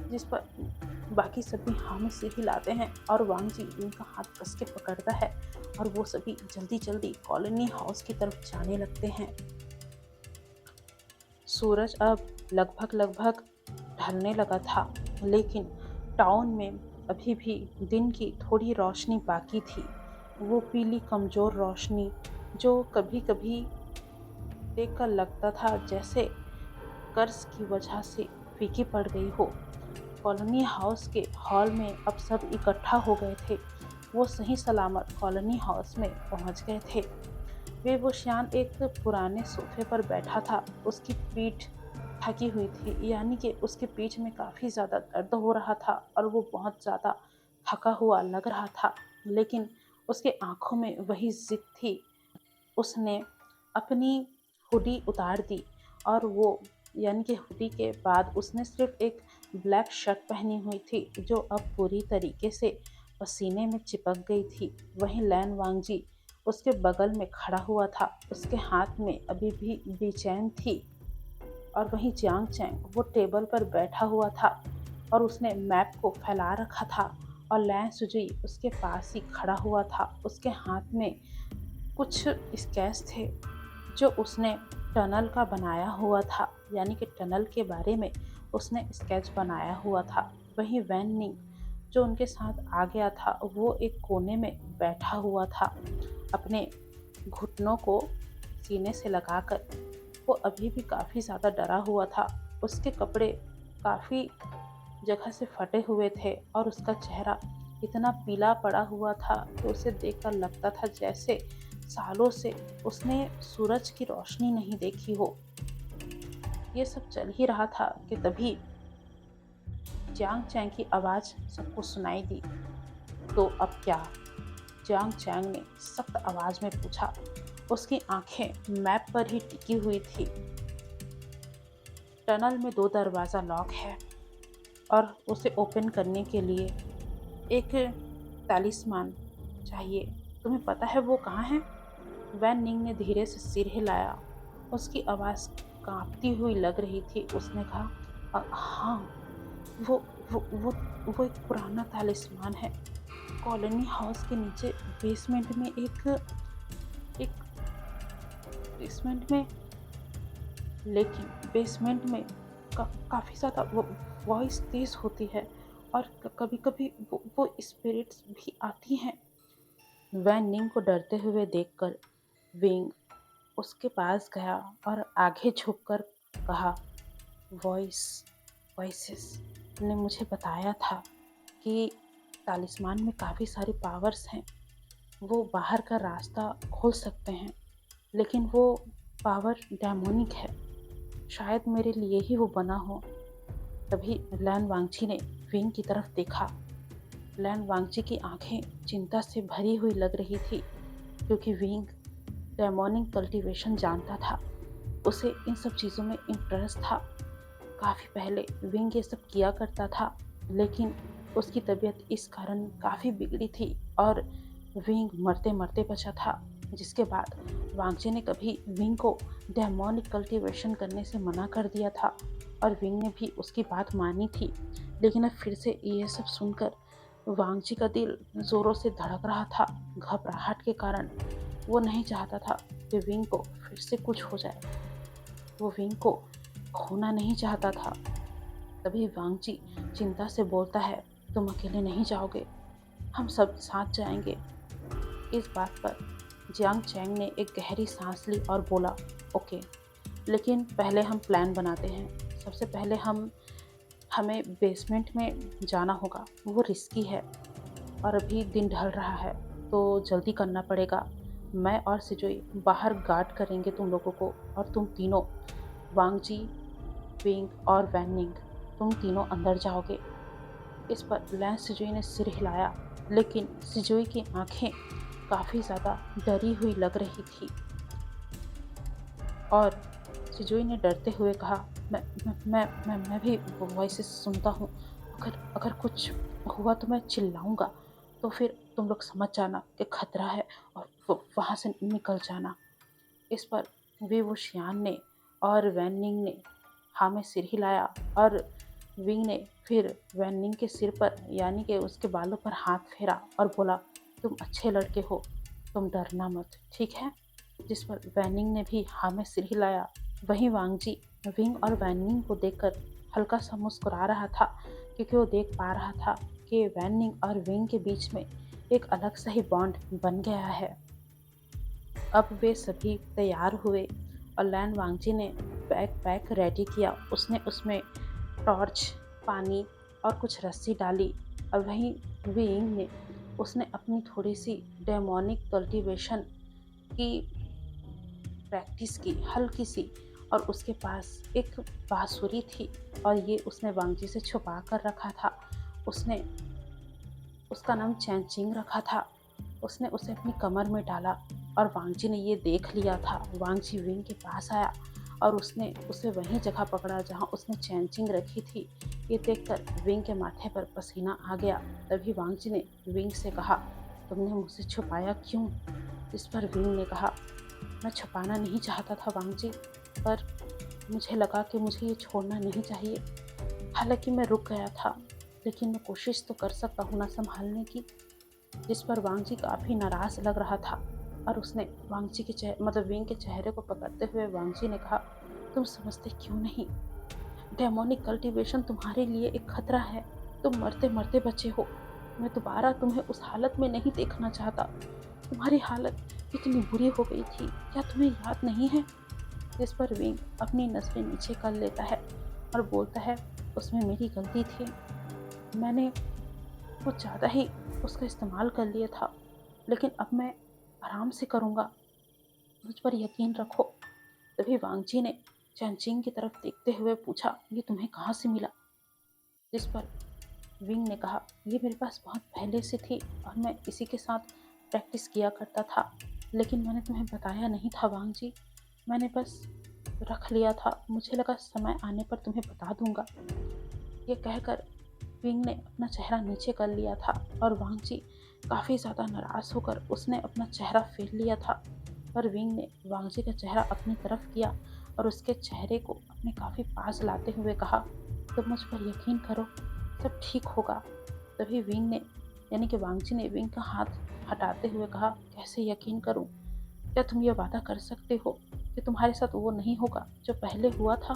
जिस पर बाकी सभी हाँ में सिर हिलाते हैं और वांग जी विंग का हाथ कस के पकड़ता है और वो सभी जल्दी जल्दी कॉलोनी हाउस की तरफ जाने लगते हैं। सूरज अब लगभग लगभग ढलने लगा था, लेकिन टाउन में अभी भी दिन की थोड़ी रोशनी बाकी थी। वो पीली कमज़ोर रोशनी जो कभी कभी देखकर लगता था जैसे कर्ज की वजह से फीकी पड़ गई हो। कॉलोनी हाउस के हॉल में अब सब इकट्ठा हो गए थे। वो सही सलामत कॉलोनी हाउस में पहुंच गए थे। बेबुशियान एक पुराने सोफे पर बैठा था। उसकी पीठ थकी हुई थी, यानी कि उसके पीठ में काफ़ी ज़्यादा दर्द हो रहा था और वो बहुत ज़्यादा थका हुआ लग रहा था। लेकिन उसके आंखों में वही जिद थी। उसने अपनी हुडी उतार दी और वो यानी कि हुडी के बाद उसने सिर्फ एक ब्लैक शर्ट पहनी हुई थी जो अब पूरी तरीके से पसीने में चिपक गई थी। वहीं लैन वांगजी उसके बगल में खड़ा हुआ था। उसके हाथ में अभी भी बेचैन थी। और वहीं जियांग चैंग वो टेबल पर बैठा हुआ था और उसने मैप को फैला रखा था और लैन सुजुई उसके पास ही खड़ा हुआ था। उसके हाथ में कुछ स्केच थे जो उसने टनल का बनाया हुआ था, यानी कि टनल के बारे में उसने स्केच बनाया हुआ था। वहीं वैन निंग जो उनके साथ आ गया था वो एक कोने में बैठा हुआ था, अपने घुटनों को सीने से लगाकर। वो अभी भी काफ़ी ज़्यादा डरा हुआ था। उसके कपड़े काफ़ी जगह से फटे हुए थे और उसका चेहरा इतना पीला पड़ा हुआ था कि उसे देखकर लगता था जैसे सालों से उसने सूरज की रोशनी नहीं देखी हो। ये सब चल ही रहा था कि तभी जियांग चैंग की आवाज़ सबको सुनाई दी। तो अब क्या? जियांग चैंग ने सख्त आवाज़ में पूछा। उसकी आंखें मैप पर ही टिकी हुई थी। टनल में 2 दरवाज़ा लॉक है और उसे ओपन करने के लिए एक तालिस्मान चाहिए। तुम्हें पता है वो कहाँ है? वैन निंग ने धीरे से सिर हिलाया। उसकी आवाज़ कांपती हुई लग रही थी। उसने कहा, हाँ, वो वो एक पुराना तालिस्मान है। कॉलोनी हाउस के नीचे बेसमेंट में एक बेसमेंट में लेकिन बेसमेंट में काफ़ी ज़्यादा वॉइस तेज़ होती है और कभी-कभी वो स्पिरिट्स भी आती हैं। वैन निंग को डरते हुए देखकर विंग उसके पास गया और आगे झुककर कहा, वॉइसेस ने मुझे बताया था कि तालिस्मान में काफ़ी सारी पावर्स हैं। वो बाहर का रास्ता खोल सकते हैं, लेकिन वो पावर डेमोनिक है। शायद मेरे लिए ही वो बना हो। तभी लैन वांगची ने विंग की तरफ देखा। लैन वांगची की आंखें चिंता से भरी हुई लग रही थी, क्योंकि विंग डेमोनिक कल्टीवेशन जानता था। उसे इन सब चीज़ों में इंटरेस्ट था। काफ़ी पहले विंग ये सब किया करता था, लेकिन उसकी तबीयत इस कारण काफ़ी बिगड़ी थी और विंग मरते मरते बचा था। जिसके बाद वांगची ने कभी विंग को डेमोनिक कल्टीवेशन करने से मना कर दिया था और विंग ने भी उसकी बात मानी थी। लेकिन अब फिर से ये सब सुनकर वांगची का दिल ज़ोरों से धड़क रहा था। घबराहट के कारण वो नहीं चाहता था कि विंग को फिर से कुछ हो जाए। वो विंग को खोना नहीं चाहता था। तभी वांगची चिंता से बोलता है, तुम अकेले नहीं जाओगे, हम सब साथ जाएंगे। इस बात पर जियांग चैंग ने एक गहरी सांस ली और बोला, ओके, लेकिन पहले हम प्लान बनाते हैं। सबसे पहले हमें बेसमेंट में जाना होगा। वो रिस्की है और अभी दिन ढल रहा है, तो जल्दी करना पड़ेगा। मैं और सिजुई बाहर गार्ड करेंगे तुम लोगों को और तुम तीनों, वांगजी, विंग और वैनिंग, तुम तीनों अंदर जाओगे। इस पर लैन सिजुई ने सिर हिलाया, लेकिन सिजुई की आंखें काफ़ी ज़्यादा डरी हुई लग रही थी और सिजुई ने डरते हुए कहा, मैं भी वॉइसेस सुनता हूँ। अगर कुछ हुआ तो मैं चिल्लाऊंगा, तो फिर तुम लोग समझ जाना कि खतरा है और वहाँ से निकल जाना। इस पर वे वो शियान ने और वैनिंग ने हाँ में सिर हिलाया और विंग ने फिर वैनिंग के सिर पर यानी कि उसके बालों पर हाथ फेरा और बोला, तुम अच्छे लड़के हो, तुम डरना मत, ठीक है। जिस पर वैनिंग ने भी हाँ में सिर हिलाया। वहीं वांगजी विंग और वैनिंग को देखकर हल्का सा मुस्कुरा रहा था, क्योंकि वो देख पा रहा था कि वैनिंग और विंग के बीच में एक अलग सा ही बॉन्ड बन गया है। अब वे सभी तैयार हुए और लैन वांगजी ने बैग पैक रेडी किया। उसने उसमें टॉर्च, पानी और कुछ रस्सी डाली और वहीं विंग ने उसने अपनी थोड़ी-सी डेमोनिक कल्टीवेशन की प्रैक्टिस की हल्की-सी और उसके पास एक बाँसुरी थी और ये उसने वांगजी से छुपा कर रखा था। उसने उसका नाम चैनचिंग रखा था। उसने उसे अपनी कमर में डाला और वांगजी ने ये देख लिया था। वांगजी विंग के पास आया और उसने उसे वहीं जगह पकड़ा जहाँ उसने चैनचिंग रखी थी। ये देखकर विंग के माथे पर पसीना आ गया। तभी वांगजी ने विंग से कहा, तुमने मुझसे छुपाया क्यों? इस पर विंग ने कहा, मैं छुपाना नहीं चाहता था वांगजी, पर मुझे लगा कि मुझे ये छोड़ना नहीं चाहिए। हालांकि मैं रुक गया था, लेकिन मैं कोशिश तो कर सकता हूँ ना संभालने की। जिस पर वांगजी काफ़ी नाराज़ लग रहा था और उसने वांगजी के विंग के चेहरे को पकड़ते हुए वांगजी ने कहा, तुम समझते क्यों नहीं? डेमोनिक कल्टीवेशन तुम्हारे लिए एक खतरा है। तुम मरते मरते बचे हो। मैं दोबारा तुम्हें उस हालत में नहीं देखना चाहता। तुम्हारी हालत कितनी बुरी हो गई थी, क्या तुम्हें याद नहीं है? जिस पर विंग अपनी नज़रें नीचे कर लेता है और बोलता है, उसमें मेरी गलती थी। मैंने कुछ ज़्यादा ही उसका इस्तेमाल कर लिया था, लेकिन अब मैं आराम से करूँगा, मुझ पर यकीन रखो। तभी वांगजी ने चैनचिंग की तरफ देखते हुए पूछा, ये तुम्हें कहाँ से मिला? जिस पर विंग ने कहा, ये मेरे पास बहुत पहले से थी और मैं इसी के साथ प्रैक्टिस किया करता था, लेकिन मैंने तुम्हें बताया नहीं था वांगजी। मैंने बस रख लिया था, मुझे लगा समय आने पर तुम्हें बता दूंगा। ये कहकर विंग ने अपना चेहरा नीचे कर लिया था और वांगजी काफ़ी ज़्यादा नाराज़ होकर उसने अपना चेहरा फेर लिया था। पर विंग ने वांगजी का चेहरा अपनी तरफ किया और उसके चेहरे को अपने काफ़ी पास लाते हुए कहा, तुम मुझ पर यकीन करो, सब ठीक होगा। तभी विंग ने यानी कि वांगजी ने विंग का हाथ हटाते हुए कहा, कैसे यकीन करूं? क्या तुम ये वादा कर सकते हो कि तुम्हारे साथ वो नहीं होगा जो पहले हुआ था?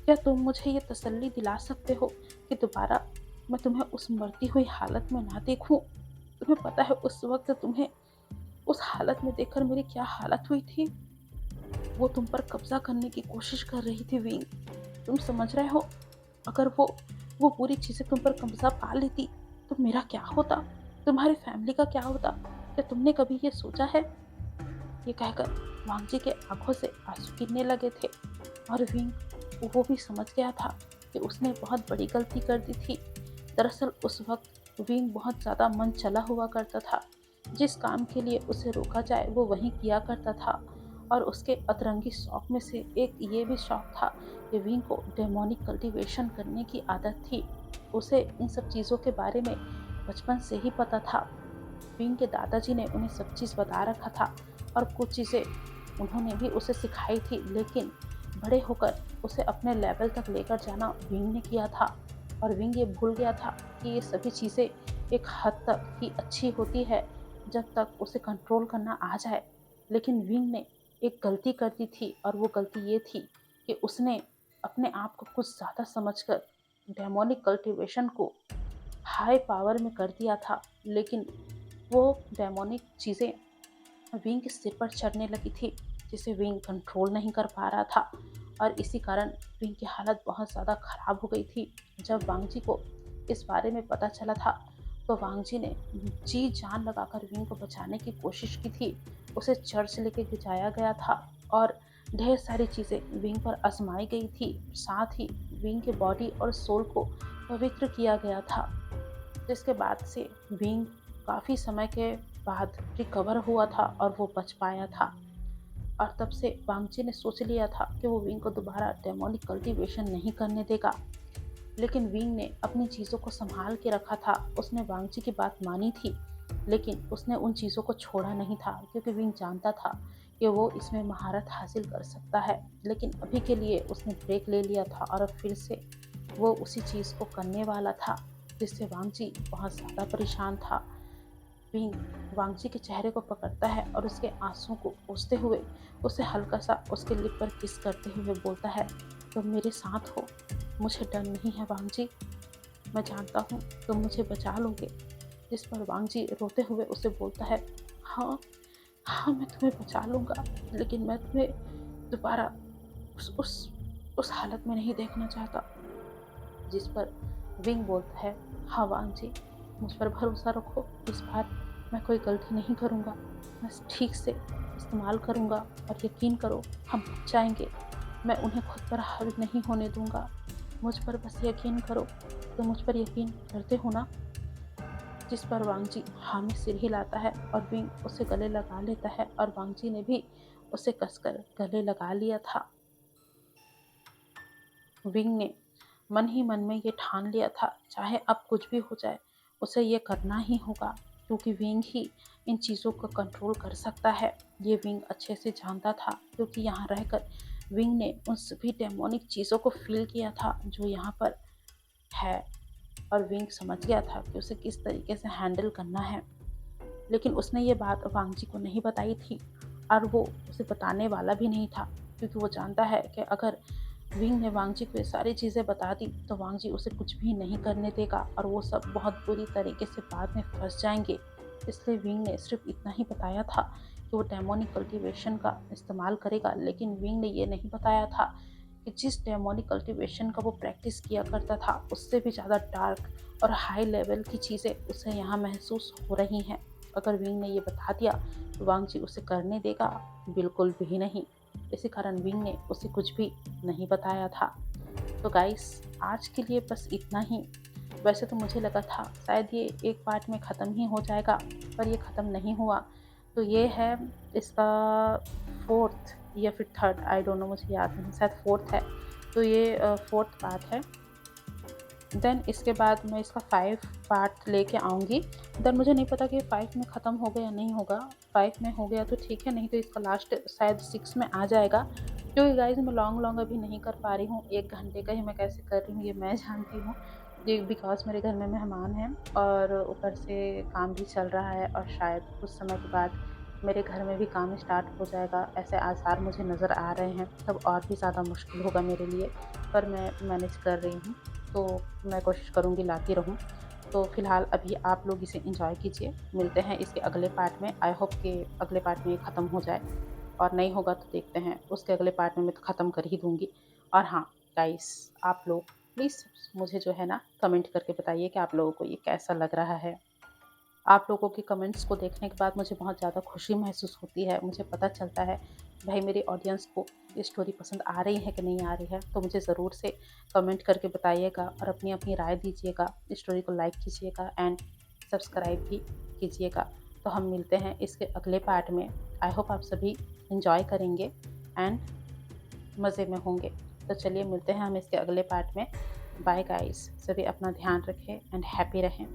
क्या तुम मुझे ये तसल्ली दिला सकते हो कि दोबारा मैं तुम्हें उस मरती हुई हालत में ना देखूं? तुम्हें पता है उस वक्त तुम्हें उस हालत में देखकर मेरी क्या हालत हुई थी? वो तुम पर कब्जा करने की कोशिश कर रही थी विंग। तुम समझ रहे हो? अगर वो पूरी चीज़ें तुम पर कब्जा पा लेती तो मेरा क्या होता? तुम्हारी फैमिली का क्या होता? क्या तुमने कभी ये सोचा है? ये कहकर वांगजी के आंखों से आंसू गिरने लगे थे और विंग वो भी समझ गया था कि उसने बहुत बड़ी गलती कर दी थी। दरअसल उस वक्त विंग बहुत ज़्यादा मन चला हुआ करता था। जिस काम के लिए उसे रोका जाए वो वही किया करता था और उसके अतरंगी शौक में से एक ये भी शौक था कि विंग को डेमोनिक कल्टीवेशन करने की आदत थी। उसे इन सब चीज़ों के बारे में बचपन से ही पता था। विंग के दादाजी ने उन्हें सब चीज़ बता रखा था और कुछ चीज़ें उन्होंने भी उसे सिखाई थी, लेकिन बड़े होकर उसे अपने लेवल तक लेकर जाना विंग ने किया था और विंग ये भूल गया था कि ये सभी चीज़ें एक हद तक ही अच्छी होती है जब तक उसे कंट्रोल करना आ जाए। लेकिन विंग ने एक गलती कर दी थी और वो गलती ये थी कि उसने अपने आप को कुछ ज़्यादा समझकर डेमोनिक कल्टीवेशन को हाई पावर में कर दिया था। लेकिन वो डेमोनिक चीज़ें विंग के सिर पर चढ़ने लगी थी जिसे विंग कंट्रोल नहीं कर पा रहा था और इसी कारण विंग की हालत बहुत ज़्यादा ख़राब हो गई थी। जब वांगजी को इस बारे में पता चला था तो वांगजी ने जी जान लगाकर विंग को बचाने की कोशिश की थी। उसे चर्च लेके जाया गया था और ढेर सारी चीज़ें विंग पर आजमाई गई थी। साथ ही विंग के बॉडी और सोल को पवित्र किया गया था, जिसके बाद से विंग काफ़ी समय के बाद रिकवर हुआ था और वो बच पाया था। और तब से वांगची ने सोच लिया था कि वो विंग को दोबारा डेमोनिक कल्टीवेशन नहीं करने देगा। लेकिन विंग ने अपनी चीज़ों को संभाल के रखा था। उसने वांगची की बात मानी थी, लेकिन उसने उन चीज़ों को छोड़ा नहीं था क्योंकि विंग जानता था कि वो इसमें महारत हासिल कर सकता है। लेकिन अभी के लिए उसने ब्रेक ले लिया था और अब फिर से वो उसी चीज़ को करने वाला था, जिससे वांगची बहुत ज़्यादा परेशान था। विंग वांगजी के चेहरे को पकड़ता है और उसके आंसुओं को पोंछते हुए उसे हल्का सा उसके लिप पर किस करते हुए बोलता है, तुम मेरे साथ हो, मुझे डर नहीं है वांगजी, मैं जानता हूँ तुम मुझे बचा लोगे। जिस पर वांगजी रोते हुए उसे बोलता है, हाँ हाँ मैं तुम्हें बचा लूँगा, लेकिन मैं तुम्हें दोबारा उस उस हालत में नहीं देखना चाहता। जिस पर विंग बोलता है, हाँ वांग जी, मुझ पर भरोसा रखो, इस बार मैं कोई गलती नहीं करूँगा, मैं ठीक से इस्तेमाल करूँगा और यकीन करो हम बच जाएंगे। मैं उन्हें खुद पर हावी नहीं होने दूंगा, मुझ पर बस यकीन करो। तो मुझ पर यकीन करते हो ना? जिस पर वांगजी हाँ में सिर हिलाता है और विंग उसे गले लगा लेता है और वांगजी ने भी उसे कसकर गले लगा लिया था। विंग ने मन ही मन में ये ठान लिया था, चाहे अब कुछ भी हो जाए उसे ये करना ही होगा, क्योंकि विंग ही इन चीज़ों को कंट्रोल कर सकता है। ये विंग अच्छे से जानता था, क्योंकि यहाँ रहकर विंग ने उन सभी डेमोनिक चीज़ों को फील किया था जो यहाँ पर है, और विंग समझ गया था कि उसे किस तरीके से हैंडल करना है। लेकिन उसने ये बात वांगजी को नहीं बताई थी, और वो उसे बताने वाला भी नहीं था, क्योंकि वो जानता है कि अगर विंग ने वांगजी को ये सारी चीज़ें बता दी तो वांगजी उसे कुछ भी नहीं करने देगा और वो सब बहुत बुरी तरीके से बाद में फंस जाएंगे। इसलिए विंग ने सिर्फ इतना ही बताया था कि वो डेमोनिक कल्टीवेशन का इस्तेमाल करेगा, लेकिन विंग ने ये नहीं बताया था कि जिस डेमोनिक कल्टीवेशन का वो प्रैक्टिस किया करता था उससे भी ज़्यादा डार्क और हाई लेवल की चीज़ें उसे यहाँ महसूस हो रही हैं। अगर विंग ने ये बता दिया तो वांगजी उसे करने देगा? बिल्कुल भी नहीं। इसी कारण विंग ने उसे कुछ भी नहीं बताया था। तो गाइस, आज के लिए बस इतना ही। वैसे तो मुझे लगा था शायद ये एक पार्ट में ख़त्म ही हो जाएगा, पर ये ख़त्म नहीं हुआ। तो ये है इसका फोर्थ या फिर थर्ड, आई डोंट नो, मुझे याद नहीं, शायद फोर्थ है। तो ये फोर्थ पार्ट है। देन इसके बाद मैं इसका 5 पार्ट लेके आऊँगी। देन मुझे नहीं पता कि 5 में ख़त्म होगा या नहीं होगा। 5 में हो गया तो ठीक है, नहीं तो इसका लास्ट शायद 6 में आ जाएगा। क्योंकि गाइज़ मैं लॉन्ग अभी नहीं कर पा रही हूँ, 1 घंटे का ही मैं कैसे कर रही हूँ ये मैं जानती हूँ। ये बिकॉज़ मेरे घर में मेहमान हैं और ऊपर से काम भी चल रहा है, और शायद कुछ समय के बाद मेरे घर में भी काम स्टार्ट हो जाएगा, ऐसे आसार मुझे नज़र आ रहे हैं। तब और भी ज़्यादा मुश्किल होगा मेरे लिए, पर मैं मैनेज कर रही हूँ। तो मैं कोशिश करूँगी लाती रहूँ। तो फ़िलहाल अभी आप लोग इसे एन्जॉय कीजिए। मिलते हैं इसके अगले पार्ट में। आई होप कि अगले पार्ट में ये ख़त्म हो जाए, और नहीं होगा तो देखते हैं, उसके अगले पार्ट में मैं तो ख़त्म कर ही दूँगी। और हाँ, गाइस, आप लोग प्लीज़ मुझे जो है ना कमेंट करके बताइए कि आप लोगों को ये कैसा लग रहा है। आप लोगों के कमेंट्स को देखने के बाद मुझे बहुत ज़्यादा खुशी महसूस होती है। मुझे पता चलता है भाई मेरी ऑडियंस को ये स्टोरी पसंद आ रही है कि नहीं आ रही है। तो मुझे ज़रूर से कमेंट करके बताइएगा और अपनी राय दीजिएगा। स्टोरी को लाइक कीजिएगा एंड सब्सक्राइब भी कीजिएगा। तो हम मिलते हैं इसके अगले पार्ट में। आई होप आप सभी एंजॉय करेंगे एंड मज़े में होंगे। तो चलिए मिलते हैं हम इसके अगले पार्ट में। बाय गाइस, सभी अपना ध्यान रखें एंड हैप्पी रहें।